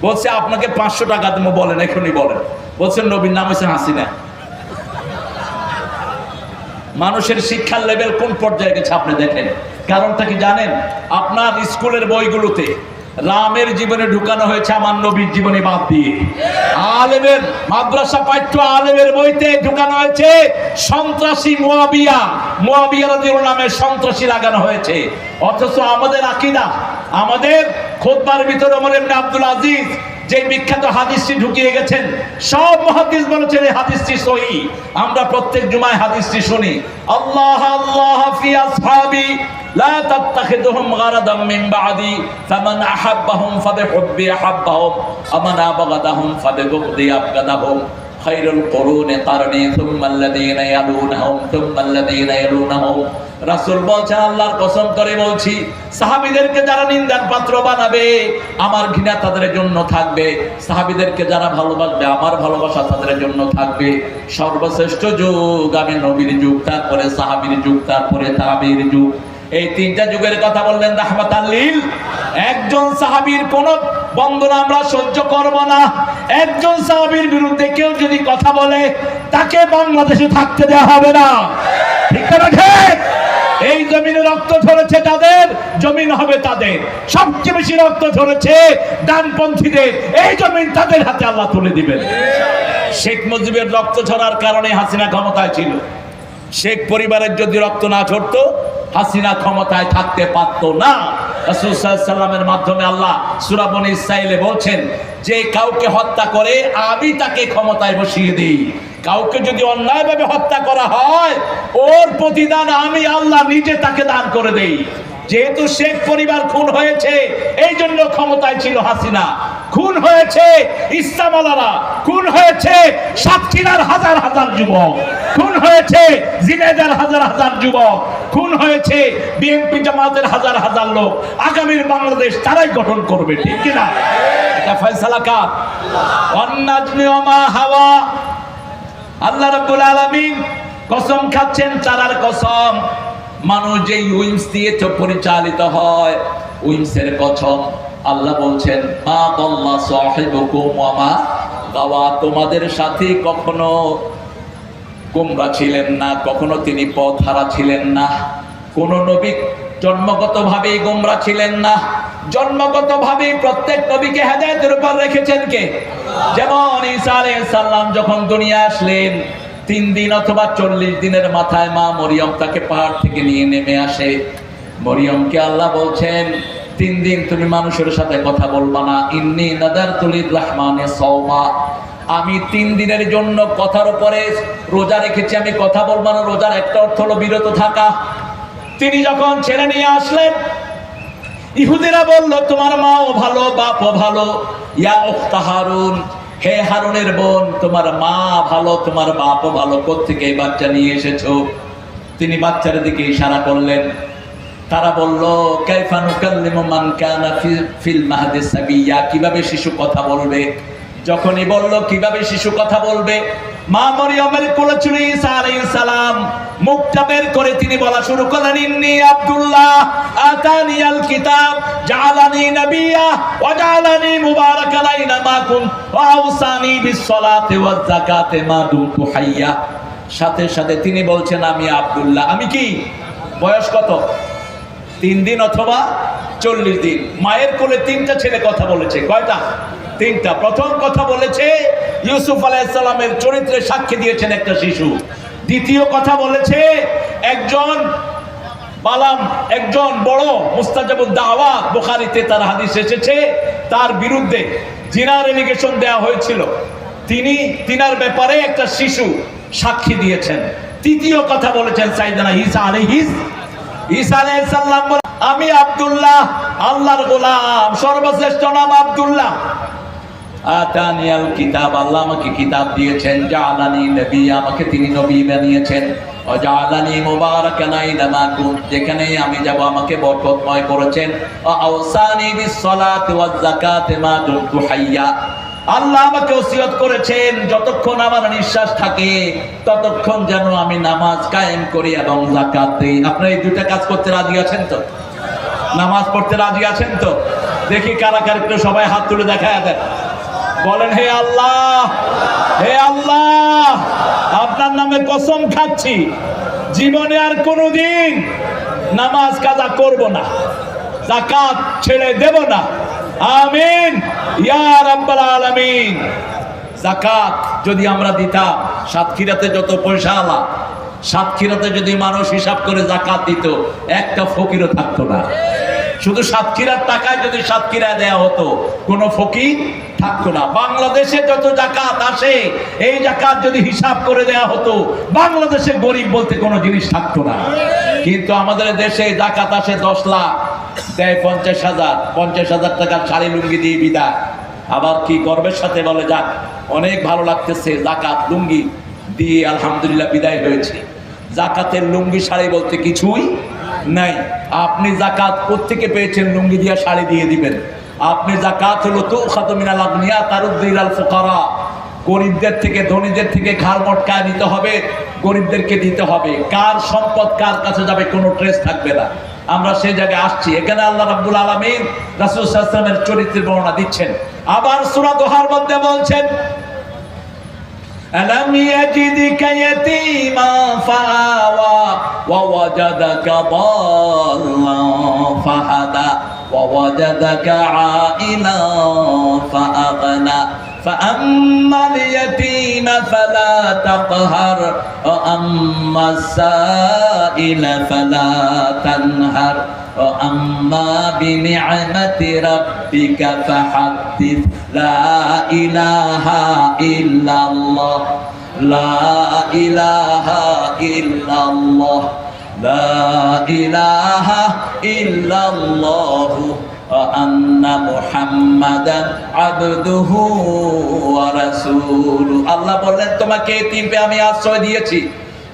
বলছে আপনাকে 500 টাকা দেবো, বলেন এখনই বলেন। বলছে নবীর নাম হচ্ছে হাসিনা। মানুষের শিক্ষার লেভেল কোন পর্যায়ে গেছে আপনি দেখেন। কারণটা কি জানেন? আপনার স্কুলের বইগুলোতে রামের জীবনে ঢুকানো হয়েছে আমার নবীর জীবনে বাদ দিয়ে। আলেমের মাদ্রাসা পাঠ্য আলেমের বইতে ঢুকানো হয়েছে সন্ত্রাসী মুয়াবিয়া, মুয়াবিয়া রাদিয়াল্লাহু নামে সন্ত্রাসী লাগানো হয়েছে। অথচ আমাদের আকীদা, আমাদের খুতবার ভিতরে ওমর ইবনে আব্দুল আজিজ যে বিখ্যাত হাদিসটি ঢুকিয়ে গেছেন, সব মুহাদ্দিস বলেছেন এই হাদিসটি সহিহ। আমরা প্রত্যেক জুমায় হাদিসটি শুনি, আল্লাহ আল্লাহ ফি আসহাবি লা তাত্তাখিযুহুম গারাদাম মিন বাদি ফামান আহাব্বাহুম ফাবিহুব্বি আহাব্বাহুম আমান আবগাদাহুম ফাবিবুগদি আবগাদাহুম খায়রুল কুরুনি কারনি সুম্মা আল্লাযীনা ইয়ালুনাহুম সুম্মা আল্লাযীনা ইয়ালুনাহুম। রাসূল বলছেন, আল্লাহর কসম করে বলছি, সাহাবীদেরকে যারা নিন্দার পাত্র বানাবে আমার ঘৃণা তাদের জন্য থাকবে, সাহাবীদেরকে যারা ভালোবাসবে আমার ভালোবাসা তাদের জন্য থাকবে। সর্বশ্রেষ্ঠ যুগ আমি নবীর যুগ, তারপরে সাহাবীর যুগ, তারপরে তাবেঈর যুগ। এই তিনটা যুগের কথা বললেন রাহমাতাল লিল। একজন সাহাবীর কোন বন্দনা আমরা সহ্য করব না। একজন সাহাবীর বিরুদ্ধে কেউ যদি কথা বলে তাকে বাংলাদেশে থাকতে দেওয়া হবে না। ঠিক না ঠিক? এই জমিনে রক্ত ঝরেছে তাদের, জমিন হবে তাদের। সবচেয়ে বেশি রক্ত ঝরেছে ডানপন্থীদের, এই জমিন তাদের হাতে আল্লাহ তুলে দিবেন। শেখ মুজিবের রক্ত ঝরার কারণে হাসিনা ক্ষমতায় ছিল। শেখ পরিবারের যদি রক্ত না ঝরতো হাসিনা ক্ষমতায় থাকতে পারতো না। রাসূল সাল্লাল্লাহু আলাইহি ওয়াসাল্লামের মাধ্যমে আল্লাহ সূরা বনী ইসরাঈলে বলছেন, যে কাউকে হত্যা করে আমি তাকে ক্ষমতায় বসিয়ে দিই। কাউকে যদি অন্যায়ভাবে হত্যা করা হয় ওর প্রতিদান আমি আল্লাহ নিজে তাকে দান করে দেই। যেহেতু শেখ পরিবার খুন হয়েছে এই জন্য ক্ষমতায় ছিল হাসিনা। খুন হয়েছে ইসলামওয়ালারা, খুন হয়েছে সাতক্ষীরার হাজার হাজার যুবক, খুন হয়েছে জিনেদার হাজার হাজার যুবক, খুন হয়েছে বিএনপি জামাতের হাজার হাজার লোক। আগামীর বাংলাদেশ তারাই গঠন করবে, ঠিক কিনা? এটা ফয়সালা কার? ওয়ান-নাজমি ওয়া মা হাওয়া। আল্লাহ রাব্বুল আলামিন কসম খাচ্ছেন, চারার কসম। মানুষ যে উইংস দিয়ে পরিচালিত হয়, উইংসের কসম। আল্লাহ বলছেন, মা দাল্লা সাহিবুকুম ওয়া মা গাওয়া। তোমাদের সাথে কখনো গোমরা ছিলেন না, কখনো তিনি পথ হারা ছিলেন না। কোন নবী জন্মগতভাবে গোমরা ছিলেন না। জন্মগতভাবে প্রত্যেক নবীকে হেদায়েতের উপর রেখেছেন কে? যেমন ঈসা আলাইহিস সালাম যখন দুনিয়া আসলেন 3 দিন অথবা 40 দিনের মাথায় মা মরিয়ম তাকে পাহাড় থেকে নিয়ে নেমে আসে। মরিয়মকে আল্লাহ বলছেন, 3 দিন তুমি মানুষের সাথে কথা বলবা না। ইন্নী নাদারতু লির-রাহমানি সাওমা। আমি 3 দিনের জন্য কথার উপরে রোজা রেখেছি, আমি কথা বলবো না। রোজার একটা অর্থ হলো বিরত থাকা। তিনি যখন ছেড়ে নিয়ে আসলেন, ইহুদিরা বলল, তোমার মাও ভালো বাপও ভালো। ইয়া উখতা হারুন, হে হারুনের বোন, তোমার মা ভালো তোমার বাপও ভালো, কোত্থেকে এই বাচ্চা নিয়ে এসেছো? তিনি বাচ্চার দিকে ইশারা করলেন। তারা বলল, কাইফা নুকাল্লিমু মান কানা ফিল মাহদি সাবিয়্যা। কিভাবে শিশু কথা বলবে? যখনই বলল কিভাবে শিশু কথা বলবে, মা মরিয়মের কোলে ছিল ঈসা আলাইহিস সালাম। মুখটা বের করে তিনি বলা শুরু করলেন, ইন্নী আব্দুল্লাহ আতানিয়াল কিতাব জাআলানি নাবিয়্যা ওয়া জাআলানি মুবারাকান আইনামা কুন ওয়া আওসানি বিস-সালাতি ওয়াজ-যাকাতি মা দুমতু হাইয়্যা। সাথে সাথে তিনি বলছেন, আমি আব্দুল্লাহ। আমি কি? বয়স কত? 3 দিন অথবা 40 দিন। মায়ের কোলে 3টা ছেলে কথা বলেছে। কয়টা? 3টা। প্রথম কথা বলেছে ইউসুফ আলাইহিস সালামের চরিত্রে সাক্ষী দিয়েছেন একটা শিশু। দ্বিতীয় কথা বলেছে একজন বালাম, একজন বড় মুস্তাজাবুদ দাওয়াত, বুখারীতে তার হাদিস এসেছে, তার বিরুদ্ধে জিনার এলিগেশন দেওয়া হয়েছিল। তিনার ব্যাপারে একটা শিশু সাক্ষী দিয়েছেন। তৃতীয় কথা বলেছেন সাইয়েদনা ঈসা আলাইহিস সালাম, আমি আব্দুল্লাহ, আল্লাহর গোলাম, সর্বশ্রেষ্ঠ নাম আব্দুল্লাহ। আতানিয়াল কিতাব, আল্লাহ আমাকে কিতাব দিয়েছেন। জাআলানি নবিয়্যা, আমাকে তিনি নবী বানিয়েছেন। ওয়া জাআলানি মুবারাকান আইনামা কুন, যেখানেই আমি যাব আমাকে বরকতময় করেছেন। ওয়া আওসানি বিস-সালাতি ওয়াজ-যাকাতি মা দুমতু হাইয়্যা, আল্লাহ আমাকে ওসিয়ত করেছেন যতক্ষণ আমার নিঃশ্বাস থাকে ততক্ষণ যেন আমি নামাজ কায়েম করি এবং যাকাত দেই। আপনারা এই দুইটা কাজ করতে রাজি আছেন তো? নামাজ পড়তে রাজি আছেন তো? দেখি কারা কারা, একটু সবাই হাত তুলে দেখায় দেন, বলেন হে আল্লাহ, হে আল্লাহ, আপনার নামে কসম খাচ্ছি জীবনে আর কোনোদিন নামাজ কাজা করব না, যাকাত ছেড়ে দেব না। আমিন ইয়া রাব্বাল আলামিন। যাকাত যদি আমরা দিতাম, সাতক্ষীরাতে যত পয়সাওয়ালা, সাতক্ষীরাতে যদি মানুষ হিসাব করে যাকাত দিত একটা ফকিরও থাকতো না। শুধু সাতক্ষীরার টাকায় যদি সাতক্ষীরায় দেয়া হতো কোনো ফকির থাকতো না। বাংলাদেশে যত যাকাত আসে এই যাকাত যদি হিসাব করে দেয়া হতো বাংলাদেশে গরিব বলতে কোনো জিনিস থাকতো না। কিন্তু আমাদের দেশে যাকাত আসে 10 লাখ, দেয় 50,000, 50,000 টাকার শাড়ি লুঙ্গি দিয়ে বিদায়। আবার কি গর্বের সাথে বলে, যাক অনেক ভালো লাগতেছে, যাকাত লুঙ্গি দিয়ে আলহামদুলিল্লাহ বিদায় হয়েছে। যাকাতের লুঙ্গি শাড়ি বলতে কিছুই নাই। আপনি যাকাত কোত্থেকে পেয়েছেন? লুঙ্গি দিয়া শাড়ি দিয়ে দিবেন। আপনি যাকাত হলো তুখাযু মিনাল আগনিয়া তারুদ্দু ইলাল ফুকারা, গরিবদের থেকে ধনীদের থেকে ঘাড় মটকায় নিতে হবে, গরিবদেরকে দিতে হবে। কার সম্পদ কার কাছে যাবে কোনো ট্রেস থাকবে না। আমরা সেই জায়গায় আসছি। এখানে আল্লাহ রাব্বুল আলামিন রাসূল সাল্লাল্লাহু আলাইহি ওয়াসাল্লামের চরিত্রের বর্ণনা দিচ্ছেন। আবার সূরা দোহার মধ্যে বলছেন, ألم يجدك يتيما فآوى ووجدك ضالا فهدى ووجدك عائلا فأغنى فأما اليتيم فلا تقهر وأما السائل فلا تنهر وأما بنعمة ربك فحدث لا إله إلا الله لا إله إلا الله لا إله إلا الله وأن محمدا عبده ورسوله। আল্লাহ বললেন তোমাকে এতিম পেয়ে আমি আশ্রয় দিয়েছি,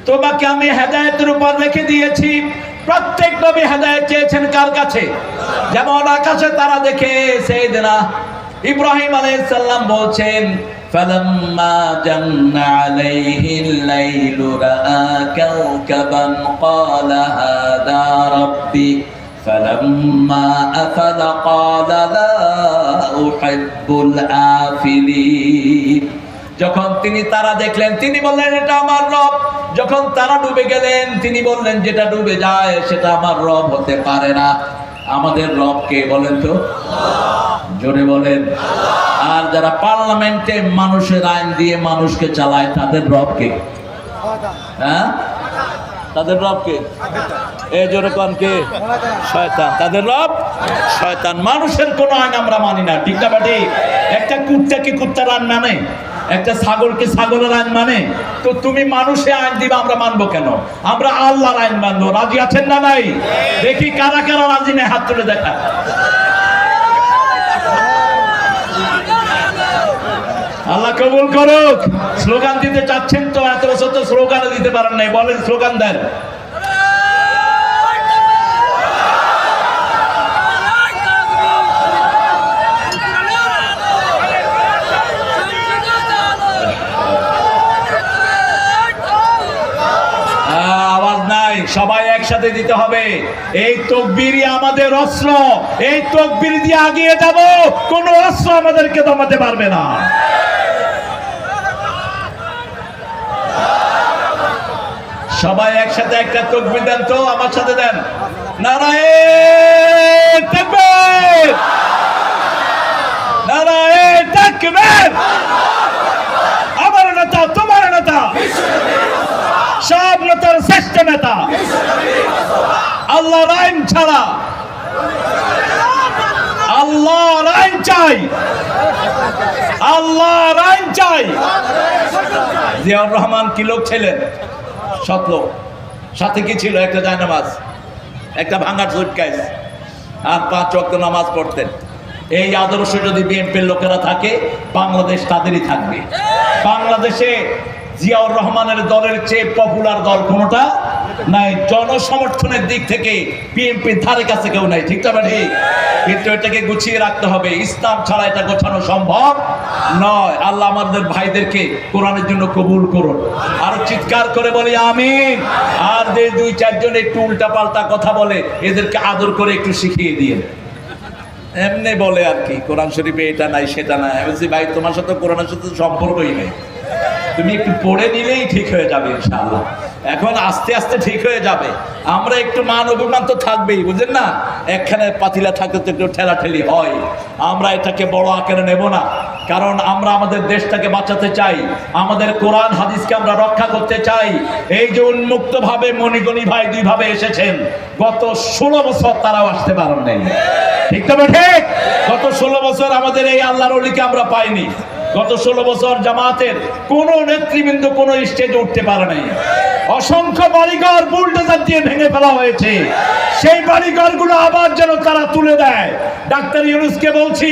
তোমাকে আমি হেদায়েতের উপর রেখে দিয়েছি। প্রত্যেক নবী হেদায়েত চেয়েছেন কার কাছে? যেমন আকাশে তারা দেখে সাইয়েদনা ইব্রাহিম আলাইহিস সালাম বলছেন, فلما جن عليه الليل رأى كوكبا قال هذا ربي فلما أفل قال لا أحب الآفلين। যখন তিনি তারা দেখলেন তিনি বললেন এটা আমার রব। যখন তারা ডুবে গেলেন তিনি বললেন যেটা ডুবে যায় সেটা আমার রব হতে পারে না। আমাদের রব কে বলেন তো? জোরে বলেন। আর যারা পার্লামেন্টে মানুষের আইন দিয়ে মানুষকে চালায় তাদের রব কে? হ্যাঁ, তাদের রব কে? এ জোরে কোন কে? শয়তান। তাদের রব শয়তান। মানুষের কোন আইন আমরা মানি না, ঠিক না বাটি? একটা কুত্তা কি কুত্তার আইন মানে? একটা ছাগলকে ছাগলের আইন মানে? তো তুমি মানুষের আইন দিবা আমরা মানবো কেন? আমরা আল্লাহর আইন মানবো। রাজি আছেন না নাই? দেখি কারা কারা রাজি নেই, হাত তুলে দেখা। আল্লাহ কবুল করুক। স্লোগান দিতে চাচ্ছেন তো? এত বছর তো স্লোগান দিতে পারেন নাই, বলেন স্লোগান দেন। আওয়াজ নাই, সবাই একসাথে দিতে হবে। এই তাকবীরই আমাদের অস্ত্র। এই তাকবীর দিয়ে এগিয়ে যাব, কোন অস্ত্র আমাদেরকে দমাতে পারবে না। সবাই একসাথে একটা তাকবীর দেন তো, আমার সাথে দেন। নারায়ে তাকবীর, নারায়ে তাকবীর। আমার নেতা তোমার নেতা, সব নেতার শ্রেষ্ঠ নেতা। আল্লাহর আইন ছাড়া, আল্লাহর আইন চাই, আল্লাহর আইন চাই। জিয়াউর রহমান কি লোক ছিলেন? সৎ লোক। সাথে কি ছিল? একটা জায়নামাজ, একটা ভাঙার সুটকেস, আর 5 ওয়াক্ত নামাজ পড়তেন। এই আদর্শ যদি বিএনপির লোকেরা থাকে বাংলাদেশ তাদেরই থাকবে। বাংলাদেশে জিয়াউর রহমানের দলের চেয়ে পপুলার দল কোনটা? নাই, জনসমর্থনের দিক থেকে বিএনপির ধারে কাছে কেউ নাই, ঠিক না ঠিক? কিন্তু এটাকে গুছিয়ে রাখতে হবে, ইসলাম ছাড়া এটা গোছানো সম্ভব নয়। আল্লাহ আমাদের ভাইদেরকে কোরআনের জন্য কবুল করুন, আর চিৎকার করে বলি আমিন। আর যে দুই চারজন একটু উল্টা পাল্টা কথা বলে এদেরকে আদর করে একটু শিখিয়ে দিয়ে, এমনি বলে আর কি কোরআন শরীফে এটা নাই সেটা নাই। আমি বলছি ভাই তোমার সাথে কোরআনের সাথে সম্পর্কই নেই, তুমি একটু পড়ে নিলেই ঠিক হয়ে যাবে ইনশাআল্লাহ। এখন আস্তে আস্তে ঠিক হয়ে যাবে। আমরা একটু মান অভিমান তো থাকবেই, বুঝলেন না? একখানে পাতিলা থাকতে তো একটু ঠেলাঠেলি হয়। আমরা এটাকে বড় আকারে নেব না, কারণ আমরা আমাদের দেশটাকে বাঁচাতে চাই, আমাদের কোরআন হাদিসকে আমরা রক্ষা করতে চাই। এই যে উন্মুক্ত ভাবে মণিগণি ভাই দুই ভাবে এসেছেন, গত 16 বছর তারাও আসতে পারেন নাই, ঠিক তবে ঠিক? গত 16 বছর আমাদের এই আল্লাহর ওলিকে আমরা পাইনি। গত 16 বছর জামাতের কোন নেতৃবৃন্দ কোন স্টেজে উঠতে পারে নাই। অসংখ্য বাড়িঘর বুলডোজার দিয়ে ভেঙে ফেলা হয়েছে, সেই বাড়িঘরগুলো আবার যেন তারা তুলে দেয়। ডাক্তার ইউনূসকে বলছি,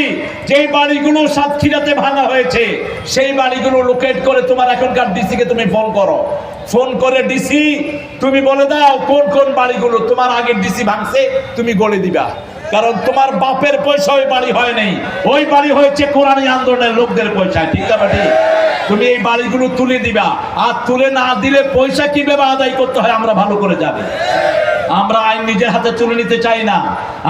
যে বাড়িগুলো সাতক্ষীরাতে ভাঙা হয়েছে সেই বাড়িগুলো লোকেট করে তোমার এখনকার ডিসি কে তুমি ফোন করো, ফোন করে ডিসি তুমি বলে দাও কোন কোন বাড়িগুলো তোমার আগের ডিসি ভাঙছে, তুমি বলে দিবা। কারণ তোমার বাপের পয়সা ওই বাড়ি হয় নাই, ওই বাড়ি হয়েছে কোরআনী আন্দোলনের লোকদের পয়সায়, ঠিক না ঠিক? তুমি এই বাড়িগুলো তুলে দিবা, আর তুলে না দিলে পয়সা কিভাবে আদায় করতে হয় আমরা ভালো করে জানি। আমরা আইন নিজের হাতে তুলে নিতে চাই না,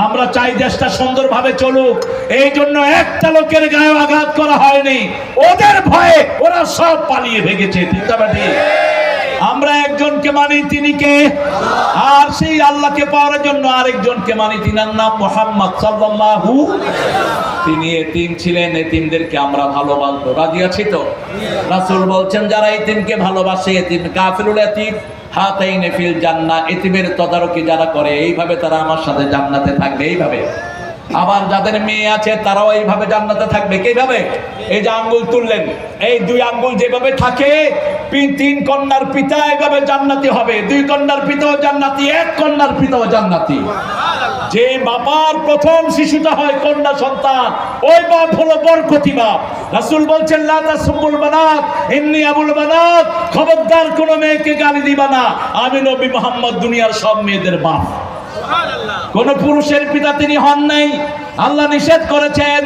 আমরা চাই দেশটা সুন্দরভাবে চলুক। এই জন্য একটা লোকের গায়ে আঘাত করা হয়নি, ওদের ভয়ে ওরা সব পালিয়ে ভেগেছে, ঠিক না ঠিক? আমরা একজনকে মানি, তিনি কে? আর সেই আল্লাহকে পাওয়ার জন্য আরেকজনকে মানি, তিনার নাম মুহাম্মদ সাল্লাল্লাহু। তিনি এতিম ছিলেন, এতিমদেরকে আমরা ভালোবাসবো, রাজি আছি তো? রাসূল বলছেন যারা এতিমকে ভালোবাসে, এতিম কাফিরুল এতিম হাতাইনে ফিল জান্নাহ, এতিমের তদারকি যারা করে এইভাবে তারা আমার সাথে জান্নাতে থাকবে, এইভাবে। আবার যাদের মেয়ে আছে তারাও এইভাবে জান্নাতে থাকবে, কিভাবে? এই যে আঙ্গুল তুললেন, এই দুই আঙ্গুল যেভাবে থাকে, 3 কন্যার পিতা এইভাবে জান্নাতি হবে, 2 কন্যার পিতাও জান্নাতি, 1 কন্যার পিতাও জান্নাতি। যে বাবার প্রথম শিশুটা হয় কন্যা সন্তান, ওই বাপ হলো বরকতি বাপ। রাসূল বলছেন লা তাসুবুল বানাত ইন্নী আবুল বানাত, খবরদার কোন মেয়েকে গালি দিবা না, আমি নবী মুহাম্মদ দুনিয়ার সব মেয়েদের বাপ। কোন পুরুষের পিতা তিনি হন নাই, আল্লাহ নিষেধ করেছেন।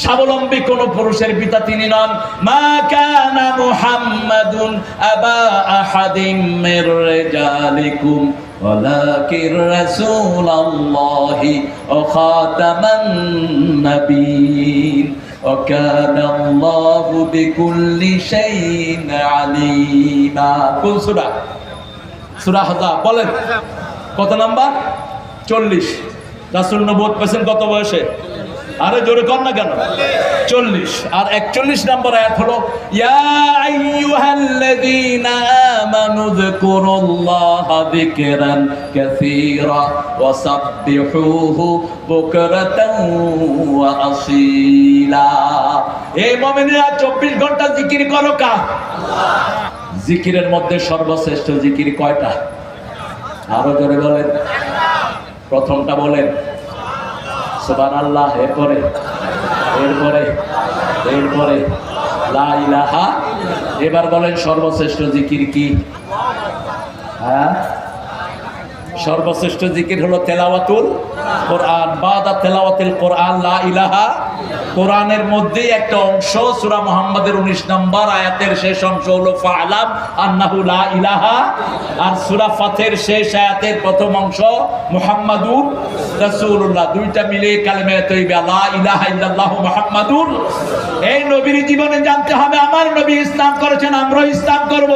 স্বাবলম্বী কোন পুরুষের পিতা তিনি নন। মা কানা মুহাম্মাদুন আবা আহাদিম মির রিজালিকুম ওয়ালাকির রাসূলুল্লাহি ওয়া খাতামান নাবিয়্যিন ওয়া কানা আল্লাহু বিকুল্লি শাইইন আলীমা। কোন সূরা? সূরা আহজাব। বলেন কত নাম্বার? 40। রাসূল নবুয়ত পেয়েছেন কত বয়সে? আরে জোরে কর না কেন? 40। আর 41 নম্বর আয়াত হলো ইয়া আইয়ুহাল্লাযীনা আমানু যকুরুল্লাহা যিকরান কাসীরা ওয়া সাব্বিহুহু বুকরাতান ওয়া আসীলা। এই মুমিনেরা 24 ঘন্টা জিকির করো কার? আল্লাহ। জিকিরের মধ্যে সর্বশ্রেষ্ঠ জিকির কয়টা? আরো জোরে বলেন। প্রথমটা বলেন সুবহানাল্লাহ, এরপরে লা ইলাহা। এবার বলেন সর্বশ্রেষ্ঠ জিকির কি? হ্যাঁ, সর্বশ্রেষ্ঠ জিকির হলো তেলাওয়াতুল কোরআন। বাদা তেলাওয়াতুল কোরআন লা ইলাহা। কোরআনের মধ্যেই একটা অংশ সূরা মুহাম্মাদের 19 নম্বর আয়াতের শেষ অংশ হলো ফা'লাম আন্নাহু লা ইলাহা, আর সূরা ফাতের শেষ আয়াতের প্রথম অংশ মুহাম্মাদুর রাসূলুল্লাহ। দুইটা মিলে কালেমা তাইয়্যিবা লা ইলাহা ইল্লাল্লাহ মুহাম্মাদুর। এই নবীর জীবনে জানতে হবে আমার নবী ইসলাম করেছেন, আমরাও ইসলাম করব।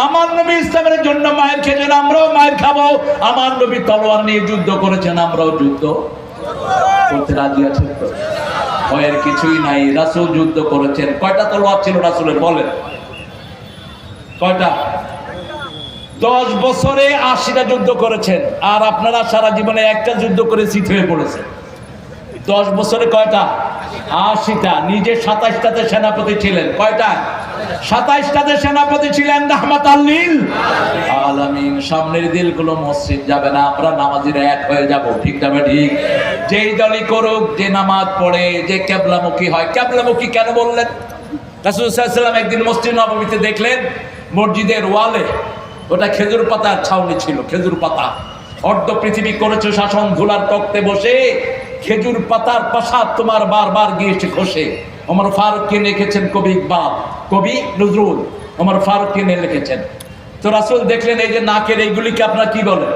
আমার নবী ইসলামের জন্য মায়ের খেয়েছেন, আমরাও মায়ের খাবো। আমার নবী তলোয়ার নিয়ে যুদ্ধ করেছেন, আমরাও যুদ্ধ করতে রাজি আছেন তো? ভয়ের কিছুই নাই। রাসূল যুদ্ধ করেছেন। কয়টা তলোয়ার ছিল রাসূলের? বলেন কয়টা? 10 বছরে 80টা যুদ্ধ করেছেন, আর আপনারা সারা জীবনে একটা যুদ্ধ করে শীত হয়ে পড়েছেন। 10 বছরে কয়টা? 80টা। নিজে 27টাতে সেনাপতি ছিলেন। কয়টা? 27টাতে সেনাপতি ছিলেন। রাহমাতাল লিল আলামিন। সামনের দিলগুলো মসজিদ যাবে না, আমরা নামাজিরা এক হয়ে যাব, ঠিক না ঠিক? যেই দলই করুক, যে নামাজ পড়ে, যে কিবলামুখী হয়। কিবলামুখী কেন বললেন? রাসূল সাল্লাল্লাহু আলাইহি ওয়াসাল্লাম একদিন মসজিদ নববীতে দেখলেন মসজিদের ওয়ালে ওটা খেজুর পাতার ছাউনি ছিল, খেজুর পাতা। অর্ধ পৃথিবী করেছে শাসন, ধুলার তক্তে বসে খেজুর পাতার প্রাসাদ তোমার বারবার গিয়েছে খসে। ওমর ফারুককে লিখেছেন কবি ইকবাল, কবি নজরুল ওমর ফারুককে নিয়ে লিখেছেন। তো রাসূল দেখলেন এই যে নাকের এইগুলিকে আপনারা কি বলেন?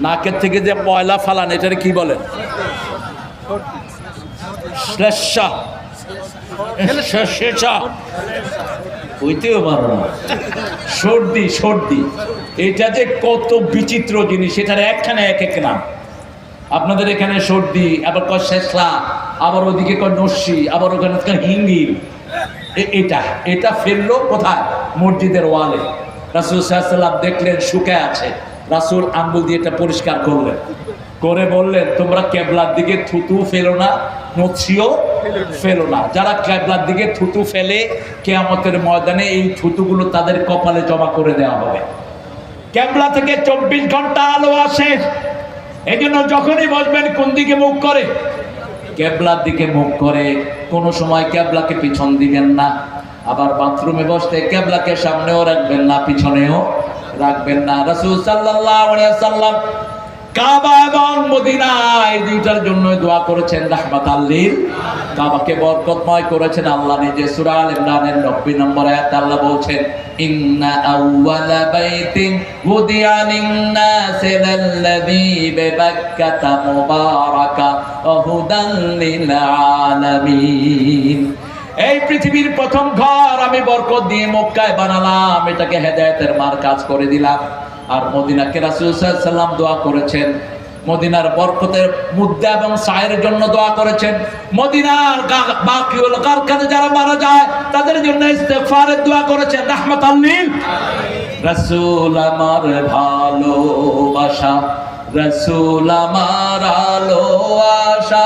নাকের থেকে যে ময়লা ফালান এটার কি বলেন? শ্লেষ্মা, হইতেও পারো না। সর্দি, সর্দি এটা যে কত বিচিত্র জিনিস, এটার একখানে এক এক নাম। আপনাদের এখানে সর্দি, আবার কয় শেষলা, আবার ওদিকে কয় নস্যি, আবার ওখানে হিঙ্গির। এটা এটা ফেললো কোথায়? মসজিদের ওয়ালে। রাসূল সাল্লাল্লাহু আলাইহি ওয়াসাল্লাম দেখলেন শুকায় আছে। রাসূল আঙ্গুল দিয়ে এটা পরিষ্কার করলেন, করে বললেন তোমরা কেবলার দিকে থুতু ফেলো না, নছিও ফেলো না। যারা কেবলার দিকে থুতু ফেলে কিয়ামতের ময়দানে এই থুতুগুলো তাদের কপালে জমা করে দেওয়া হবে। কেবলা থেকে 24 ঘন্টা আলো আসে, এই জন্য যখনই বসবেন কোন দিকে মুখ করে? কেবলার দিকে মুখ করে। কোনো সময় কেবলাকে পিছন দিবেন না। আবার বাথরুমে বসতে কেবলাকে সামনেও রাখবেন না, পিছনেও রাখবেন না। রাসূল সাল্লাল্লাহু আলাইহি ওয়াসাল্লাম কাবা এবং মদিনা এই দুইটার জন্য দোয়া করেছেন রাহমাতাল লিল। কাবাকে বরকতময় করেছেন আল্লাহ নিজে। সূরা আল ইমরানের 90 নম্বর আয়াতে আল্লাহ বলছেন ইন্না আউওয়ালা বাইতিন উদিয়া লিন-নাসি লাল্লাযী বিবাক্কাতা মুবারাকা ওয়া হুদাল লিল আলামিন। এই পৃথিবীর প্রথম ঘর আমি বরকত দিয়ে মক্কায় বানালাম, এটাকে হেদায়েতের মারকাজ করে দিলাম। আর মদিনাকে রাসূল সাল্লাল্লাহু আলাইহি ওয়াসাল্লাম দোয়া করেছেন, মদিনার বরকতের মুদ্দা এবং সায়ের জন্য দোয়া করেছেন। মদিনার বাকিউল গারকানে যারা মারা যায় তাদের জন্য ইস্তেগফারের দোয়া করেছেন রাহমাতাল লিল। রাসূল আমার ভালোবাসা, রাসূল আমার আলো আশা,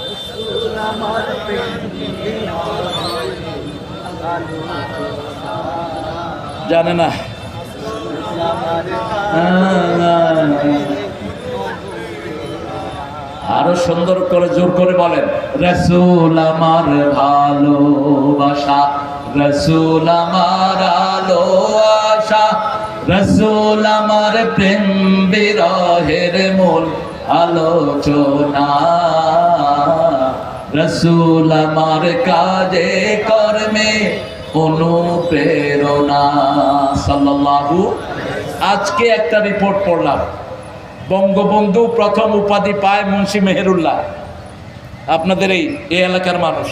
রাসূল আমার প্রেম জানে না। আরো সুন্দর করে জোর করে বলেন রাসূল আমার ভালোবাসা, রাসূল আমার আলো আশা, রাসূল আমার প্রেম বিরহের মূল আলোচনা, রাসূল আমার কাজে কর্মে অনুপ্রেরণা সাল্লাল্লাহু। আজকে একটা রিপোর্ট পড়লাম, বঙ্গবন্ধু প্রথম উপাধি পায় মুন্সি মেহেরুল্লাহ, আপনাদের এই এলাকার মানুষ।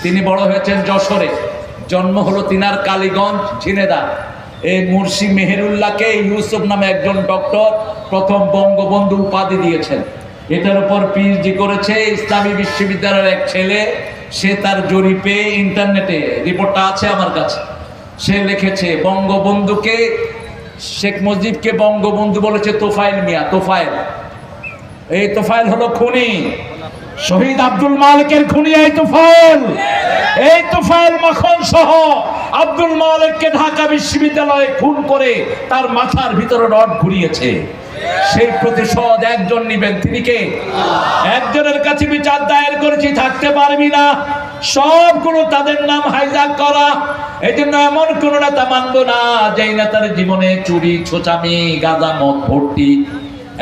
তিনি বড় হয়েছেন যশোরে, জন্ম হলো তিনার কালীগঞ্জ ঝিনেদা। এই মুন্সি মেহেরুল্লাহকে ইউসুফ নামে একজন ডক্টর প্রথম বঙ্গবন্ধু উপাধি দিয়েছেন। এটার উপর পিএইচডি করেছে ইসলামী বিশ্ববিদ্যালয়ের এক ছেলে। সে তার জরিপে ইন্টারনেটে রিপোর্টটা আছে আমার কাছে, সে লিখেছে বঙ্গবন্ধুকে, শেখ মুজিবকে বঙ্গবন্ধু বলেছে তোফায়েল মিয়া। তোফায়েল, এই তোফায়েল হলো খুনি, শহীদ আব্দুল মালিকের খুনি এই তোফায়েল। এই তোফায়েল মাখন সহ আব্দুল মালিককে ঢাকা বিশ্ববিদ্যালয়ে খুন করে তার মাথার ভিতরে রড ঘুরিয়েছে। সেই প্রতিশোধ একজন নিবেন, তিনি কে? একজনের কাছে বিচার দায়ের করেছি, থাকতে পারবি না। সবগুলো তাদের নাম হাইজ্যাক করা। এই জন্য এমন কোন নেতা মানবো না যেই নেতার জীবনে চুরি, ছোচামি, গাঁজা, মদ ভর্তি।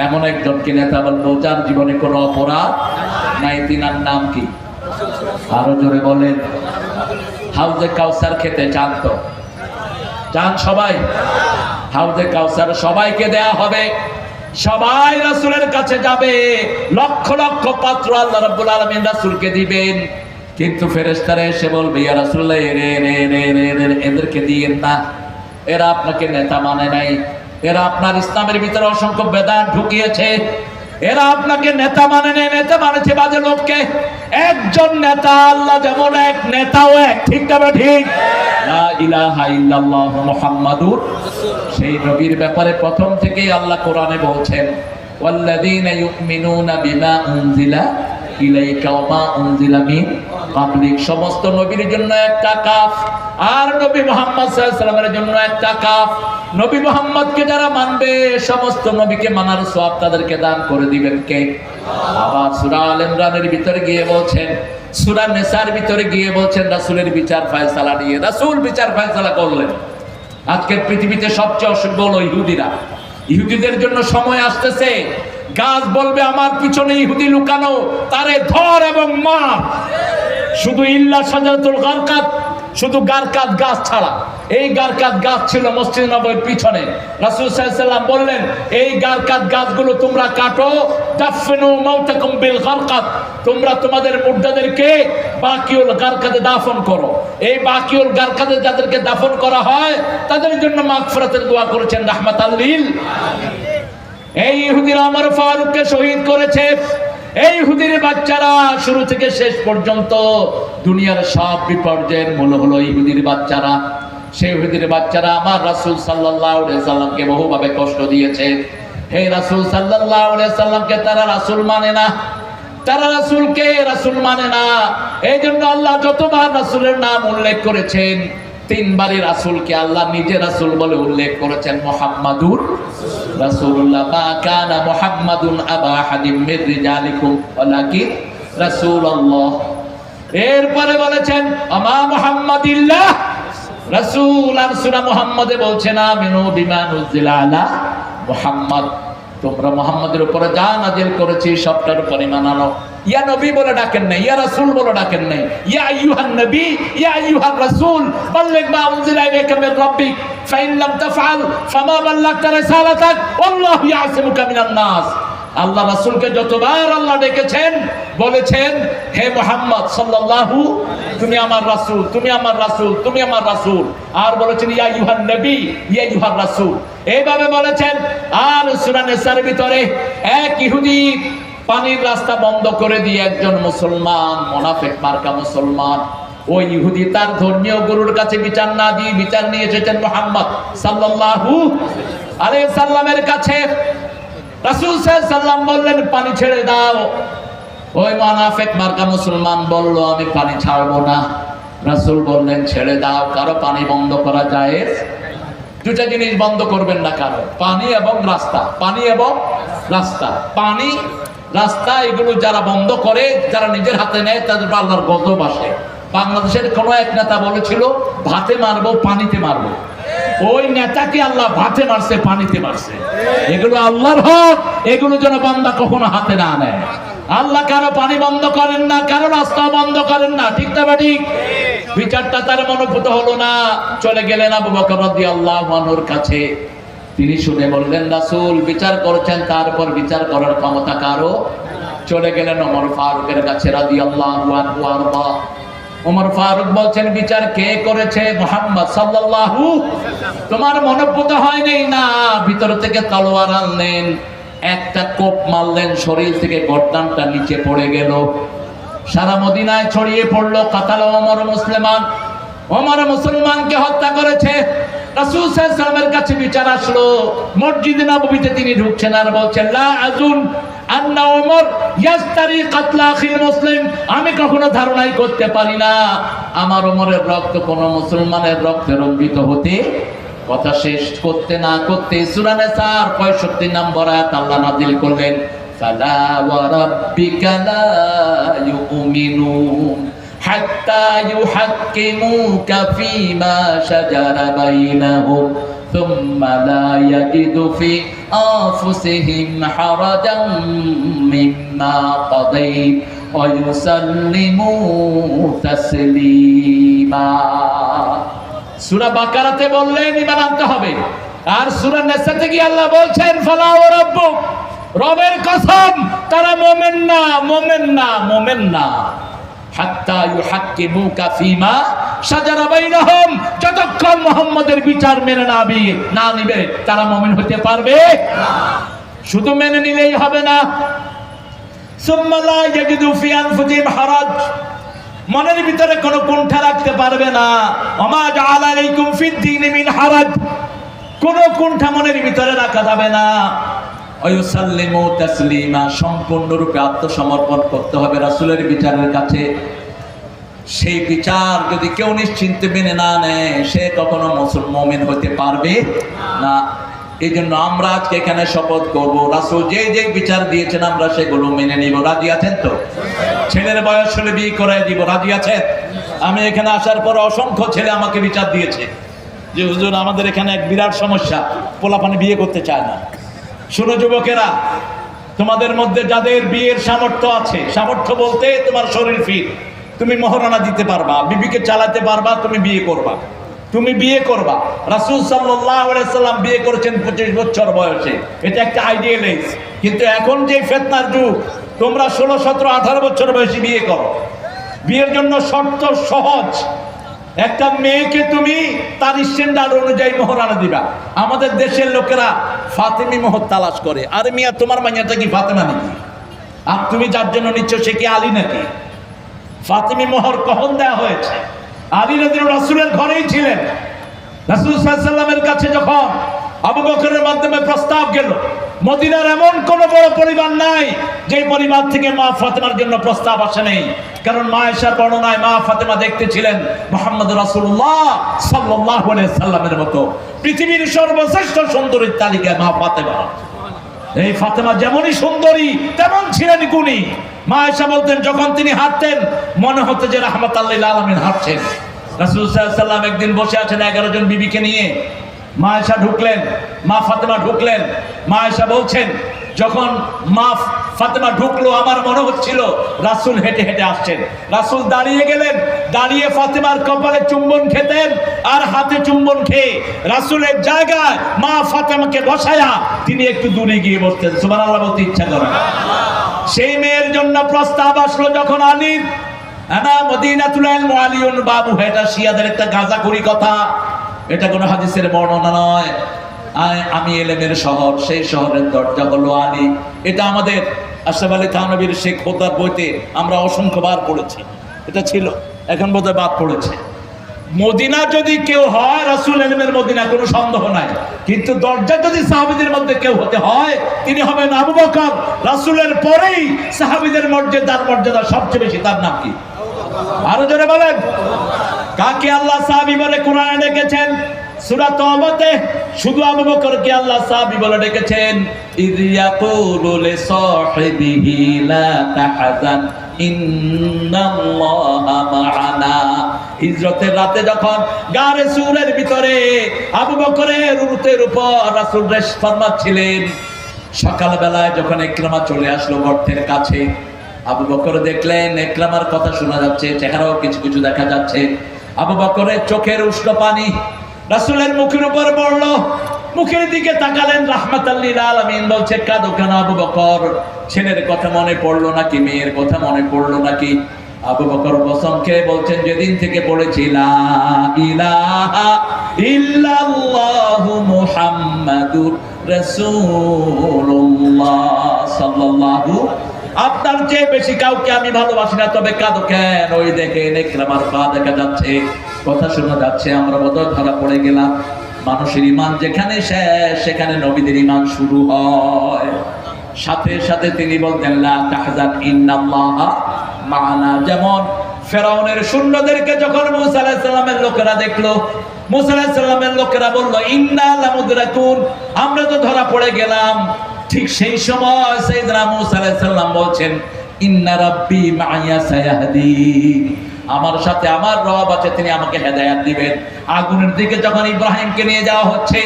এমন একজনকে নেতা বলবো যার জীবনে কোনো অপরাধ নাই। তিনার নাম কি? আরো জোরে বলেন। হাউজে কাউসার খেতে চান তো? চান সবাই? হাউজে কাউসার সবাইকে দেয়া হবে, সবাই রাসূলের কাছে যাবে, লক্ষ লক্ষ পাত্র আল্লাহ রাব্বুল আলামিন রাসূলকে দিবেন। কিন্তু ফেরেশতারা এসে বলবে ইয়া রাসূলুল্লাহ এদেরকে দিয়েন না, এরা আপনাকে নেতা মানে নাই, এরা আপনার ইসলামের ভিতরে অসংখ্য বেদাত ঢুকিয়েছে, এরা আপনাকে নেতা মানে নেই, নেতা মানেছে বাজে লোককে। একজন নেতা আল্লাহ যেমন এক, নেতাও এক, ঠিক না ঠিক? লা ইলাহা ইল্লাল্লাহ মুহাম্মাদুর। সেই নবীর ব্যাপারে প্রথম থেকেই আল্লাহ কোরআনে বলছেন ওয়াল্লাযীনা ইউমিনুনা বিমা উনজিলা ইলাইকা ওয়া মা উনজিলা মিন কাবলিক। সমস্ত নবীর জন্য একটা কাফ, আর নবী মুহাম্মদ সাল্লাল্লাহু আলাইহি ওয়াসাল্লামের জন্য একটা কাফ। নবী মুহাম্মদকে যারা মানবে সমস্ত নবীকে মানার সওয়াব তাদেরকে দান করে দিবেন কে? আবার সূরা আল ইমরানের ভিতরে গিয়ে বলছেন সূরা নিসার ভিতরে গিয়ে বলছেন রাসূলের বিচার ফয়সালা নিয়ে। রাসূল বিচার ফয়সালা করলেন। আজকের পৃথিবীতে সবচেয়ে অসভ্য হলো ইহুদিরা। ইহুদিদের জন্য সময় আসতেছে, গাছ বলবে আমার পিছনে ইহুদি লুকানো, তারে ধর এবং মার। শুধু ইল্লা শাজারাতুল গারকাত, শুধু গারকাত গাছ ছাড়া। এই গারকাত গাছ ছিল মসজিদ নববীর পিছনে। রাসূল সাল্লাল্লাহু আলাইহি ওয়াসাল্লাম বললেন, এই গারকাত গাছগুলো তোমরা কাটো, দাফনু মাউতাকুম বিল গারকাত, তোমরা তোমাদের মুর্দাদেরকে বাকিউল গারকাতে দাফন করো। এই বাকিউল গারকাতে যাদেরকে দাফন করা হয় তাদের জন্য মাগফিরাতের দোয়া করেছেন রাহমাতাল লিল আলামিন। এই ইহুদিরা ওমর ফারুককে শহীদ করেছে। এই ইহুদির বাচ্চারা শুরু থেকে শেষ পর্যন্ত দুনিয়ার সব বিপর্যয়ের মূল হলো ইহুদির বাচ্চারা। সেই ইহুদির বাচ্চারা আমার রাসূল সাল্লাল্লাহু আলাইহি সাল্লামকে বহুভাবে কষ্ট দিয়েছে। হে রাসূল সাল্লাল্লাহু আলাইহি সাল্লামকে তারা রাসূল মানে না, তারা রাসূলকে রাসূল মানে না। এই জন্য আল্লাহ যতবার রাসূলের নাম উল্লেখ করেছেন, তিনবারই রাসূলকে আল্লাহ নিজে রাসূল বলে উল্লেখ করেছেন, মুহাম্মাদুর রাসূলুল্লাহ। মা কানা মুহাম্মাদুন আবা আহাদিম মির রিজালিকুম ওয়ালাকিন রাসূলুল্লাহ। এরপরে বলেছেন আমা মুহাম্মাদিল্লাহ রাসূল। আর সূরা মুহাম্মাদে বলছেন আমিনু বিমা নুজিলা আলা মুহাম্মাদ, তোমরা মুহাম্মাদের উপরে যা নাযিল করেছি সবটার উপর ঈমান আনো। ইয়া নবী বলে ডাকেন নাই, ইয়া রাসূল বলে ডাকেন নাই। ইয়া আইয়ুহান নবী ইয়া আইয়ুহার রাসূল বাল্লিগ মা উনজিলা ইলাইকা মির রাব্বিক ফাইন লাম তাফআল ফামা বাল্লাগতা রিসালাতাক ওয়াল্লাহু ইয়াসিমুকা মিনান নাস। আল্লাহ রাসূলকে যতবার আল্লাহ ডেকেছেন বলেছেন, হে মুহাম্মদ সাল্লাল্লাহু, তুমি আমার রাসূল, তুমি আমার রাসূল, তুমি আমার রাসূল। আর বলেছেন ইয়া আইয়ুহান নবী ইয়া আইয়ুহার রাসূল, এইভাবে বলেছেন। আর সূরা নিসার ভিতরে এক ইহুদি পানির রাস্তা বন্ধ করে দিয়ে একজন মুসলমান, মুনাফিক মার্কা মুসলমান, ওই ইহুদি তার ধর্মীয় গুরুর কাছে বিচার না দিয়ে বিচার নিয়ে এসেছেন মুহাম্মদ সাল্লাল্লাহু আলাইহি সাল্লামের কাছে। রাসূল সাল্লাল্লাহু আলাইহি সাল্লাম বললেন পানি ছেড়ে দাও। ওই মুনাফিক মার্কা মুসলমান বলল আমি পানি ছাড়বো না। রাসূল বললেন ছেড়ে দাও। কারো পানি বন্ধ করা জায়েজ? দুটা জিনিস বন্ধ করবেন না কারো, পানি এবং রাস্তা। পানি এবং রাস্তা, পানি রাস্তা এগুলো যারা বন্ধ করে, যারা নিজের হাতে নেয় তাদের আল্লাহর গজব আসে। বাংলাদেশের কোন এক নেতা বলেছিল ভাতে মারবো পানিতে মারবো। ওই নেতাকে আল্লাহ ভাতে মারছে, পানিতে মারছে। এগুলো আল্লাহর হক, এগুলো যেন বান্দা কখনো হাতে না নেয়। আল্লাহ কারো পানি বন্ধ করেন না, কারো রাস্তা বন্ধ করেন না, ঠিক না ঠিক? বিচারটা তার মনোভূত হলো না, চলে গেলেন আবু বকর রাদিয়াল্লাহু আনহুর কাছে। তিনি শুনে বললেন রাসূল বিচার করেছেন, তারপর বিচার করার ক্ষমতা কারো? চলে গেলেন ওমর ফারুকের কাছে রাদিয়াল্লাহু আনহু আরদা। ওমর ফারুক বলছেন বিচার কে করেছে? মুহাম্মদ সাল্লাল্লাহু। তোমার মনোভূত হয় নাই না? ভিতর থেকে তলোয়ার আনলেন, একটা কোপ মারলেন, শরীর থেকে গর্দানটা নিচে পড়ে গেল, সারা মদিনায় ছড়িয়ে পড়লো কাতাল ওমর মুসলমান। ওমর মুসলমানকে হত্যা করেছে। রাসূল সাল্লাল্লাহু আলাইহি ওয়াসাল্লামের কাছে বিচার আসলো। মসজিদে নববীতে তিনি ঢুকছেন আর বলছেন লা আযুন আন্না ওমর ইয়াস্তারি কাতলা আখিল মুসলিম। আমি কখনো ধারণাই করতে পারি না আমার ওমরের রক্ত কোন মুসলমানের রক্তে রঞ্জিত হতে। কথা শেষ করতে না করতে সূরা নিসার 65 নম্বর আয়াত আল্লাহ নাযিল করলেন, ফালা ওয়া রাব্বিকা লা ইউমিনুন হাত্তা ইউহাক্কিমুকা ফীমা শাজারা বাইনাহুম সুম্মা লা ইয়াজিদু ফি আনফুসিহিম হারাজান মিম্মা কাদাইত ওয়া ইউসাল্লিমু তাসলিমা। সূরা বাকারাতে বললেন ঈমান আনতে হবে, আর সূরা নিসাতে গিয়ে আল্লাহ বলছেন ফালা ওয়া রাব্বুক, রবের কসম তারা মুমিন না, মুমিন না, মুমিন না। হাত্তা ইউহাক্কিমুকা ফীমা শাজারা বাইনাহুম, যতক্ষণ মুহাম্মাদের বিচার মেনে না নিবে তারা মুমিন হতে পারবে না। শুধু মেনে নিলেই হবে না, সুম্মা লা ইয়াজিদু ফি আনফুসিহিম হারাজ, মনের ভিতরে কোনো কুণ্ঠা রাখতে পারবে না। ওমা জাআলা আলাইকুম ফিদ-দীনি মিন হারাজ, কোনো কুণ্ঠা মনের ভিতরে রাখা যাবে না। ওয়ায়ুসাল্লিমু তাসলিমা, সম্পূর্ণরূপে আত্মসমর্পণ করতে হবে রাসূলের বিচারের কাছে। সেই বিচার যদি কেউ নিশ্চিন্তে মেনে না নেয় সে কখনো মুমিন হতে পারবে না। এই জন্য আমরা আজকে এখানে শপথ করব, রাসূল যে যে বিচার দিয়েছেন আমরা সেগুলো মেনে নিব। রাজি আছেন তো? ছেলের বয়স হলে বিয়ে করে দিব, রাজি আছেন? আমি এখানে আসার পর অসংখ্য ছেলে আমাকে বিচার দিয়েছে যে হুজুর আমাদের এখানে এক বিরাট সমস্যা, পোলাপানি বিয়ে করতে চায় না। শুনো যুবকেরা, তোমাদের মধ্যে যাদের বিয়ের সামর্থ্য আছে, সামর্থ্য বলতে তোমার শরীর ফিট, তুমি মহারণা দিতে পারবা, বিবিকে চালাতে পারবা, তুমি বিয়ে করবা, তুমি বিয়ে করবা। রাসূল সাল্লাল্লাহু আলাইহি সাল্লাম বিয়ে করেছেন 25 বছর বয়সে, এটা একটা আইডিয়াল এজ। কিন্তু এখন যে ফিতনার যুগ, তোমরা 16, 17, 18 বছর বয়সে বিয়ে করো। বিয়ের জন্য শর্ত সহজ, একটা মেয়েকে তুমি তার স্ট্যান্ডার্ড অনুযায়ী মোহরানা দিবা। আমাদের দেশের লোকেরা ফাতেমি মোহর তালাশ করে, আরে মিয়া তোমার মাইয়াটা কি ফাতেমা নাকি? আর তুমি যার জন্য নিচ্ছ সে কি আলী নাকি? ফাতেমি মোহর কখন দেওয়া হয়েছে? আলী রাসূলের ঘরেই ছিলেন। রাসূল সাল্লাল্লাহু আলাইহি ওয়াসাল্লামের কাছে যখন আবু বকরের মাধ্যমে প্রস্তাব গেল, মদিনার এমন কোন বড় পরিবার নাই যে পরিবার থেকে মা ফাতেমার জন্য প্রস্তাব আসে নাই। কারণ মা আয়েশার বর্ণনায় মা ফাতেমা দেখতে ছিলেন মুহাম্মদ রাসূলুল্লাহ সাল্লাল্লাহু আলাইহি সাল্লামের মতো। পৃথিবীর সর্বশ্রেষ্ঠ সুন্দরীর তালিকায় মা ফাতেমা। এই ফাতেমা যেমনই সুন্দরী তেমন ছিলেন গুণী। মা আয়েশা বলতেন যখন তিনি হাঁটতেন মনে হতো যে রাহমাতুল লিল আলামিন হাঁটছেন। রাসূল সাল্লাল্লাহু আলাইহি সাল্লাম একদিন বসে আছেন 11 জন বিবিকে নিয়ে, মা আয়েশা ঢুকলেন, মা ফাতেমা ঢুকলেন। মা আয়েশা বলছেন যখন মা ফাতেমা ঢুকলো আমার মনে হচ্ছিল রাসূল হেঁটে হেঁটে আসছেন। রাসূল দাঁড়িয়ে গেলেন, দাঁড়িয়ে ফাতেমার কপালে চুম্বন খেতেন আর হাতে চুম্বন খেয়ে রাসূলের জায়গায় মা ফাতেমাকে বসায়া তিনি একটু দূরে গিয়ে বসতেন। সুবহানাল্লাহ বলতে ইচ্ছা করে। সেই মেয়ের জন্য প্রস্তাব আসলো যখন আলীর, আনা মদিনাতুল ইলম আলিউন বাবু, এটা শিয়াদের একটা গাঁজাখুরি কথা, এটা কোনো হাদিসের বর্ণনা নয়। আমি এলেমের শহর, সেই শহরের দরজা হলো আলী। এটা আমাদের আশরাফ আলী থানভীর শেখ খোদার বইতে আমরা অসংখ্যবার পড়েছি, এটা ছিল, এখন বোধহয় বাদ পড়েছে। মদিনা যদি কেউ হয় রাসূল এলেমের মদিনা, কোনো সন্দেহ নাই। কিন্তু দরজা যদি সাহাবীদের মধ্যে কেউ হতে হয় তিনি হবেন আবু বকর। রাসূলের পরেই সাহাবীদের মর্যাদা সবচেয়ে বেশি। তার নাম কি? আরো জোরে বলেন। কাকে আল্লাহ সাহাবী বলে কোরআনে ডেকেছেন? সূরা তওবাতে শুধু আবু বকরকে আল্লাহ সাহাবী বলে ডেকেছেন। ইয ইয়াকুলু লিসাহিবিহি লা তাহজান ইন্নাল্লাহা মা'ানা। হিজরতের রাতে যখন গারে সূরের ভিতরে আবু বকরের উটের উপর রাসূল রেশ ফরমাচ্ছিলেন, সকালবেলায় যখন ইকরামা চলে আসলো গর্তের কাছে, আবু বকর দেখলেন ইকরামার কথা শোনা যাচ্ছে, চেহারাও কিছু কিছু দেখা যাচ্ছে। আবু বকরের চোখের উষ্ণ পানি রাসূলের মুখের উপর পড়লো, মুখের দিকে তাকালেন, রাহমাতুল লিল আলামিন বলছে কাঁদো কেন আবু বকর? ছেলের কথা মনে পড়লো নাকি মেয়ের কথা মনে পড়লো নাকি? আবু বকর কসম খেয়ে বলছেন যেদিন থেকে পড়েছি লা ইলাহা ইল্লাল্লাহু মুহাম্মাদুর রাসূলুল্লাহ সাল্লাল্লাহু, আপনার চেয়ে বেশি কাউকে আমি ভালোবাসি না, তবে কাঁদো কেন? ওই দেখেন ইকরামার পা দেখা যাচ্ছে, কথা শোনা যাচ্ছে। আমরা বোধহয় ধরা পড়ে গেলাম। মানুষের ঈমান যেখানে শেষ সেখানে নবীদের ঈমান শুরু হয়। সাথে সাথে তিনি বলতেন লা তাহজান ইন্নাল্লাহা মা'ানা। যেমন ফেরাউনের সৈন্যদেরকে যখন মূসা আলাইহিস সালামের লোকেরা দেখলো, মূসা আলাইহিস সালামের লোকেরা বলল ইন্না লামুদরাকুন, আমরা তো ধরা পড়ে গেলাম। ঠিক সেই সময় সাইয়েদনা মূসা আলাইহিস সালাম বলছেন ইন্না রাব্বি মা'ইয়া সায়াহদিন, আমার সাথে আমার রব আছে, তিনি আমাকে হেদায়েত দিবেন। আগুনের দিকে যখন ইব্রাহিমকে নিয়ে যাওয়া হচ্ছে,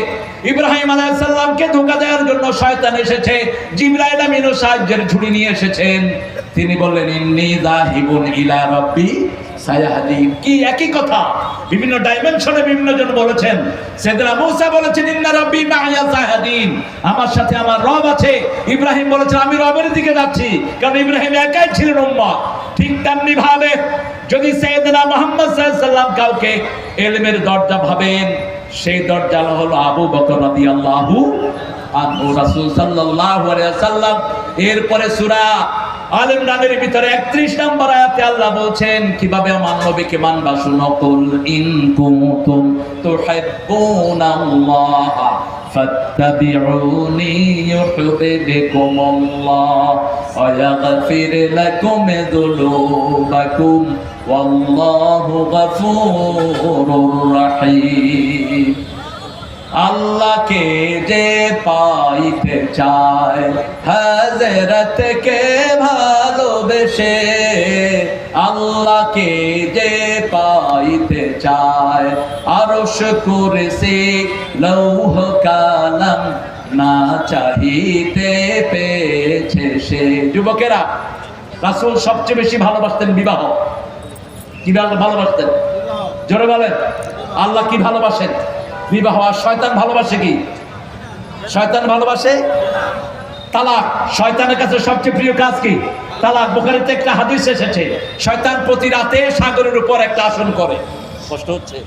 ইব্রাহিম আলাইহিস সালামকে ধোঁকা দেওয়ার জন্য শয়তান এসেছে, জিবরাইল আমিনও সাহায্যের ঝুড়ি নিয়ে এসেছেন। তিনি বললেন ইন্নী যাহিবুন ইলা রাব্বি সায়াহদিন। কি একই কথা বিভিন্ন ডাইমেনশনে বিভিন্ন জন বলেছেন। সাইয়েদনা মূসা বলেছেন ইন্না রাব্বি মা'ইয়া সায়াহদিন, আমার সাথে আমার রব আছে। ইব্রাহিম বলেছেন আমি রবের দিকে যাচ্ছি, কারণ ইব্রাহিম একাই ছিলেন উম্মত। ঠিক তেমনি ভাবে যদি সাইয়েদনা মুহাম্মদ সাল্লাল্লাহু আলাইহি ওয়াসাল্লাম কাউকে ইলমের দরজা ভাবেন, সেই দরজা হলো আবু বকর রাদিয়াল্লাহু আনহু। রাসূল সাল্লাল্লাহু আলাইহি ওয়াসাল্লাম এরপরে সূরা আল ইমরানের ভিতরে 31 নম্বর আয়াতে আল্লাহ বলছেন কিভাবে আমার নবীকে মানবা, শুনো। কুল ইন কুনতুম তুহিব্বুনাল্লাহ ফাত্তাবিউনি ইউহিব্বুকুমুল্লাহ ওয়া ইয়াগফির লাকুম যুনুবাকুম ওয়াল্লাহু গফুরুর রাহিম। আল্লাহকে যে পাইতে চায় হযরতকে ভালোবেসে, আল্লাহকে যে পাইতে চায় আরশ কুরসি লৌহ কালাম না চাহিতে পেয়েছে সে। যুবকেরা, রাসূল সবচেয়ে বেশি ভালোবাসতেন বিবাহ। কি ভালোবাসতেন? জোরে বলেন। আল্লাহ কি ভালোবাসেন? বিবাহ। আর শয়তান ভালোবাসে কি? শয়তান ভালোবাসে তালাক। শয়তানের কাছে সবচেয়ে প্রিয় কাজ কি? তালাক। বুখারীতে একটা হাদিস এসেছে, শয়তান প্রতি রাতে সাগরের উপর একটা আসন করে। কষ্ট হচ্ছে?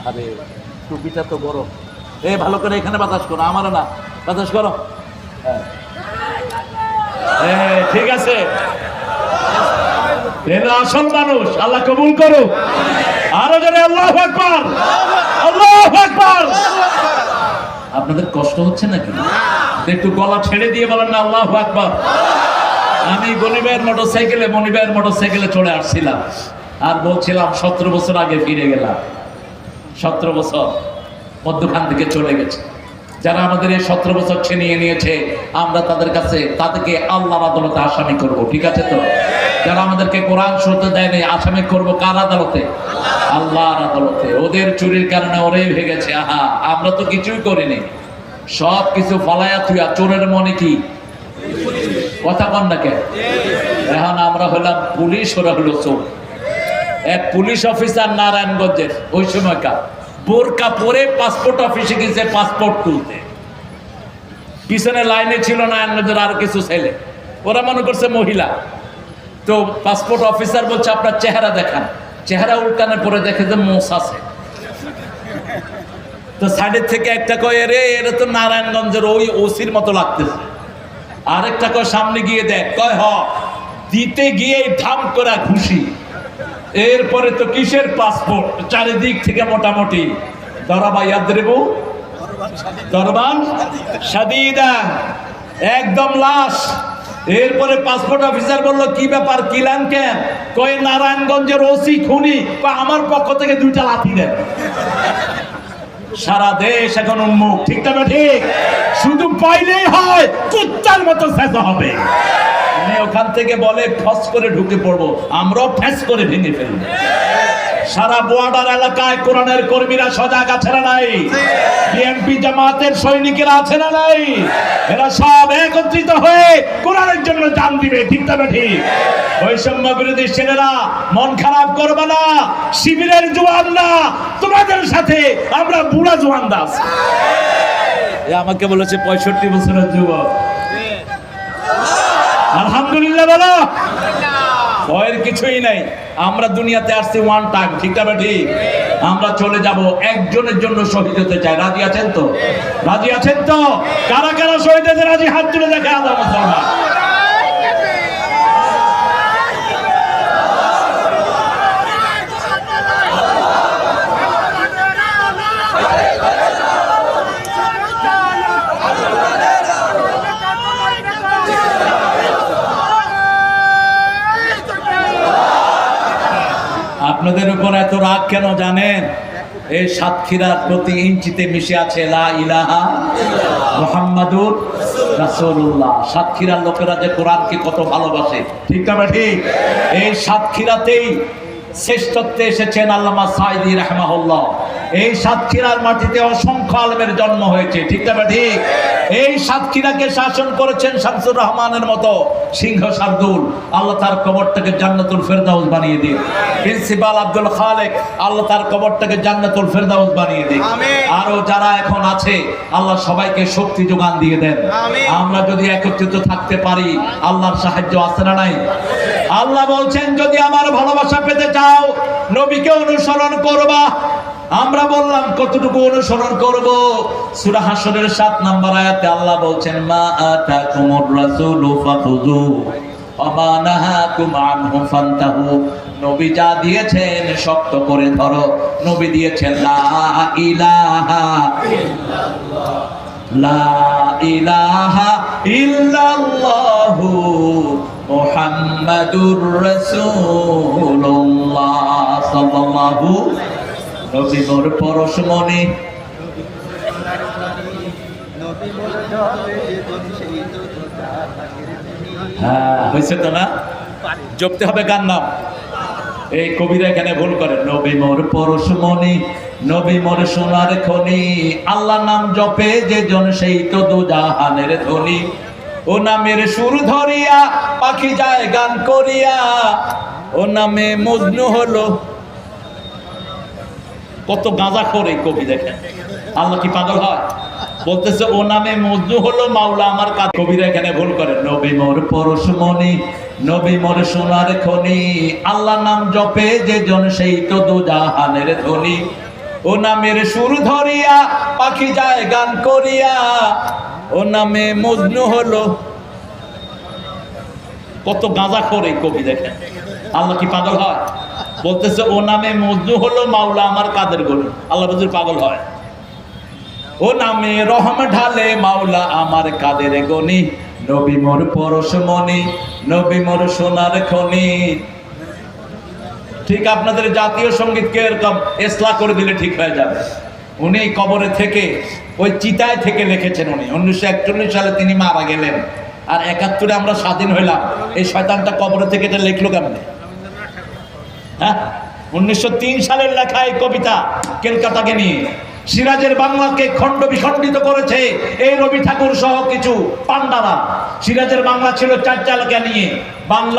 আরে টুপিটা তো বড়। ভালো করে এখানে বাতাস করো, আমার না, বাতাস করো। ঠিক আছে, এরা আসল মানুষ। আল্লাহ কবুল করো। আরো জোরে আল্লাহু আকবার, আল্লাহু আকবার। আপনাদের কষ্ট হচ্ছে নাকি? একটু গলা ছেড়ে দিয়ে বলেন না আল্লাহু আকবার। আমি মনিবের মোটরসাইকেলে চলে আসছিলাম আর বলছিলাম 17 বছর আগে ফিরে গেলাম। 17 বছর মধ্যখান থেকে চলে গেছে। যারা আমাদের এই 17 বছর ছিনিয়ে নিয়েছে, আমরা তাদেরকে আল্লাহর আদালতে আসামি করব। ঠিক আছে তো? যারা আমাদেরকে কোরআন শুনতে দেয়নি, আসামি করব কার আদালতে? আল্লাহর আদালতে। ওদের চুরির কারণে ওরে ভেগেছে। আহা, আমরা তো কিছুই করিনি। সব কিছু ফালায়া থুয়া চোরের মনে কি কথা কন না কে? এখন আমরা হলাম পুলিশ, ওরা হলো চোর। এক পুলিশ অফিসার নারায়ণগঞ্জের ওই সময়কার বোরকা পরে পাসপোর্ট অফিসে গেছে পাসপোর্ট তুলতে। পিছনে লাইনে ছিল নারায়ণগঞ্জের আর কিছু ছেলে, ওরা মনে করছে মহিলা। তো পাসপোর্ট অফিসার বলছে আপনার চেহারা দেখান। চেহারা উল্টানে পরে দেখে যে মোষ আছে। তো সাইডের থেকে একটা কয়, রে এটা তো নারায়ণগঞ্জের ওই ওসির মতো লাগতেছে। আরেকটা কয় সামনে গিয়ে দেখ, কয় হ। দিতে গিয়ে ধাম করা খুশি। এরপরে তো কিসের পাসপোর্ট, চারিদিক থেকে মোটামুটি দরাবা ইয়াদরিবু দরবান শাদীদা, একদম লাশ। এরপরে পাসপোর্ট অফিসার বলল কি ব্যাপার, কিলান কেন? কয় নারায়ণগঞ্জের ওসি খুনি, আমার পক্ষ থেকে 2টা লাথি দেন। সারা দেশ এখন উন্মুখ। ঠিক না ঠিক? শুধু পাইলেই হয়, কুত্তার মতো শেষা হবে। ওখান থেকে বলে ফস করে ঢুকে পড়বো, আমরাও ফ্যাস করে ভেঙে ফেলবো। সারা বর্ডার এলাকায় কোরআনের কর্মীরা সজাগ আছে না নাই? বিএনপি জামাতের সৈনিকেরা আছে না নাই? এরা সব একত্রিত হয়ে কোরআনের জন্য জান দিবে। ঠিক না ঠিক? বৈষম্য বিরোধী ছেলেরা মন খারাপ করবে না। শিবিরের জওয়ানরা তোমাদের সাথে, আমরা বুড়া জওয়ানরা আছি। আমাকে বলেছে 65 বছরের যুবক। আলহামদুলিল্লাহ বলো। ভয়ের কিছুই নাই। আমরা দুনিয়াতে আসছি ওয়ান টাইম। ঠিক না ঠিক? আমরা চলে যাব। একজনের জন্য শহীদ হতে চাই। রাজি আছেন তো? রাজি আছেন তো? কারা কারা শহীদ হতে রাজি? হাত তুলে দেখে আল্লাহ মুসলমান। আপনাদের উপর এত রাগ কেন জানেন? এই সাতক্ষীরার প্রতি ইঞ্চিতে মিশে আছে লা ইলাহা মুহাম্মাদুর রাসূলুল্লাহ। সাতক্ষীরার লোকেরা যে কোরআনকে কত ভালোবাসে। ঠিক না ঠিক? এই সাতক্ষীরাতেই শ্রেষ্ঠত্বে এসেছেন আল্লামা সাঈদী রাহমাহুল্লাহ। এই সাতক্ষীরার মাটিতে অসংখ্য আলেমের জন্ম হয়েছে। ঠিক না ঠিক? এই সাতক্ষীরাকে শাসন করেছেন শামসুর রহমানের মতো সিংহ শার্দুল। আল্লাহ তার কবরটাকে জান্নাতুল ফেরদাউস বানিয়ে দিন। প্রিন্সিপাল আব্দুল খালেক, আল্লাহ তার কবরটাকে জান্নাতুল ফেরদাউস বানিয়ে দিন। আরো যারা এখন আছে, আল্লাহ সবাইকে শক্তি যোগান দিয়ে দেন। আমরা যদি একত্রিত থাকতে পারি, আল্লাহর সাহায্য আছে না নাই? আল্লাহ বলছেন যদি আমার ভালোবাসা পেতে চাও, নবীকে অনুসরণ করবা। আমরা বললাম কতটুকু অনুসরণ করব? সূরা হাশরের 7 নম্বর আয়াতে আল্লাহ বলছেন মা আতাকুমুর রাসূলু ফাখুযু ওয়া মা নাহাকুম আনহু ফান্তাহু। নবী যা দিয়েছেন শক্ত করে ধরো। নবী দিয়েছেন লা ইলাহা ইল্লাল্লাহ, লা ইলাহা ইল্লাল্লাহু মুহাম্মাদুর রাসূলুল্লাহ সাল্লাল্লাহু। নবী মোর পরশমণি, হ্যাঁ হয়েছে তো না, জপতে হবে গান নাম। এই কবিরা এখানে ভুল করে, নবী মোর পরশমণি, নবী মোর সোনার খনি, আল্লাহ নাম জপে যে জন সেই তো দুজাহানের ধনী। ও নামের সুর ধরিয়া পাখি যায় গান করিয়া, ও নামে মজনু হলো। কত গাঁজা করে কবি দেখেন, আল্লাহ কি পাগল হয়? বলতেছে ও নামে মজনু হলো মাওলা আমার কাছে। কবিরা এখানে ভুল করে, নবী মোর পরশমণি, নবী মোর সোনার খনি, আল্লাহ নাম জপে যে জন সেই তো দুজাহানের ধনী। ও নামের সুর ধরিয়া পাখি যায় গান করিয়া, ও নামে মজনু হলো। কত গাঁজা করে কবি দেখেন, আল্লাহ কি পাগল হয়? বলতেছে ও নামে মজনু হলো মাওলা আমার কাদের গনি। আল্লাহ বুঝুর পাগল হয়? ও নামে রহম ঢালে মাওলা আমার কাদের গনি, নবী মোর পরশমণি, নবী মোর সোনার খনি। ঠিক আপনাদের জাতীয় সঙ্গীতকে এরকম ইসলাহ করে দিলে ঠিক হয়ে যাবে। উনি কবরে থেকে ওই চিতায় থেকে লিখেছেন। উনি 1941 সালে তিনি মারা গেলেন, আর 71-এ আমরা স্বাধীন হইলাম। এই শয়তানটা কবরে থেকে এটা লিখলো কেমনে? হ্যাঁ, 1903 সালের লেখা এই কবিতা কলকাতাকে নিয়ে। সিরাজের বাংলাকে খণ্ড বিখণ্ডিত করেছে এই রবি ঠাকুর সহ কিছু পান্ডারা। সিরাজের বাংলা ছিল 4 চালকা নিয়ে বাংলা।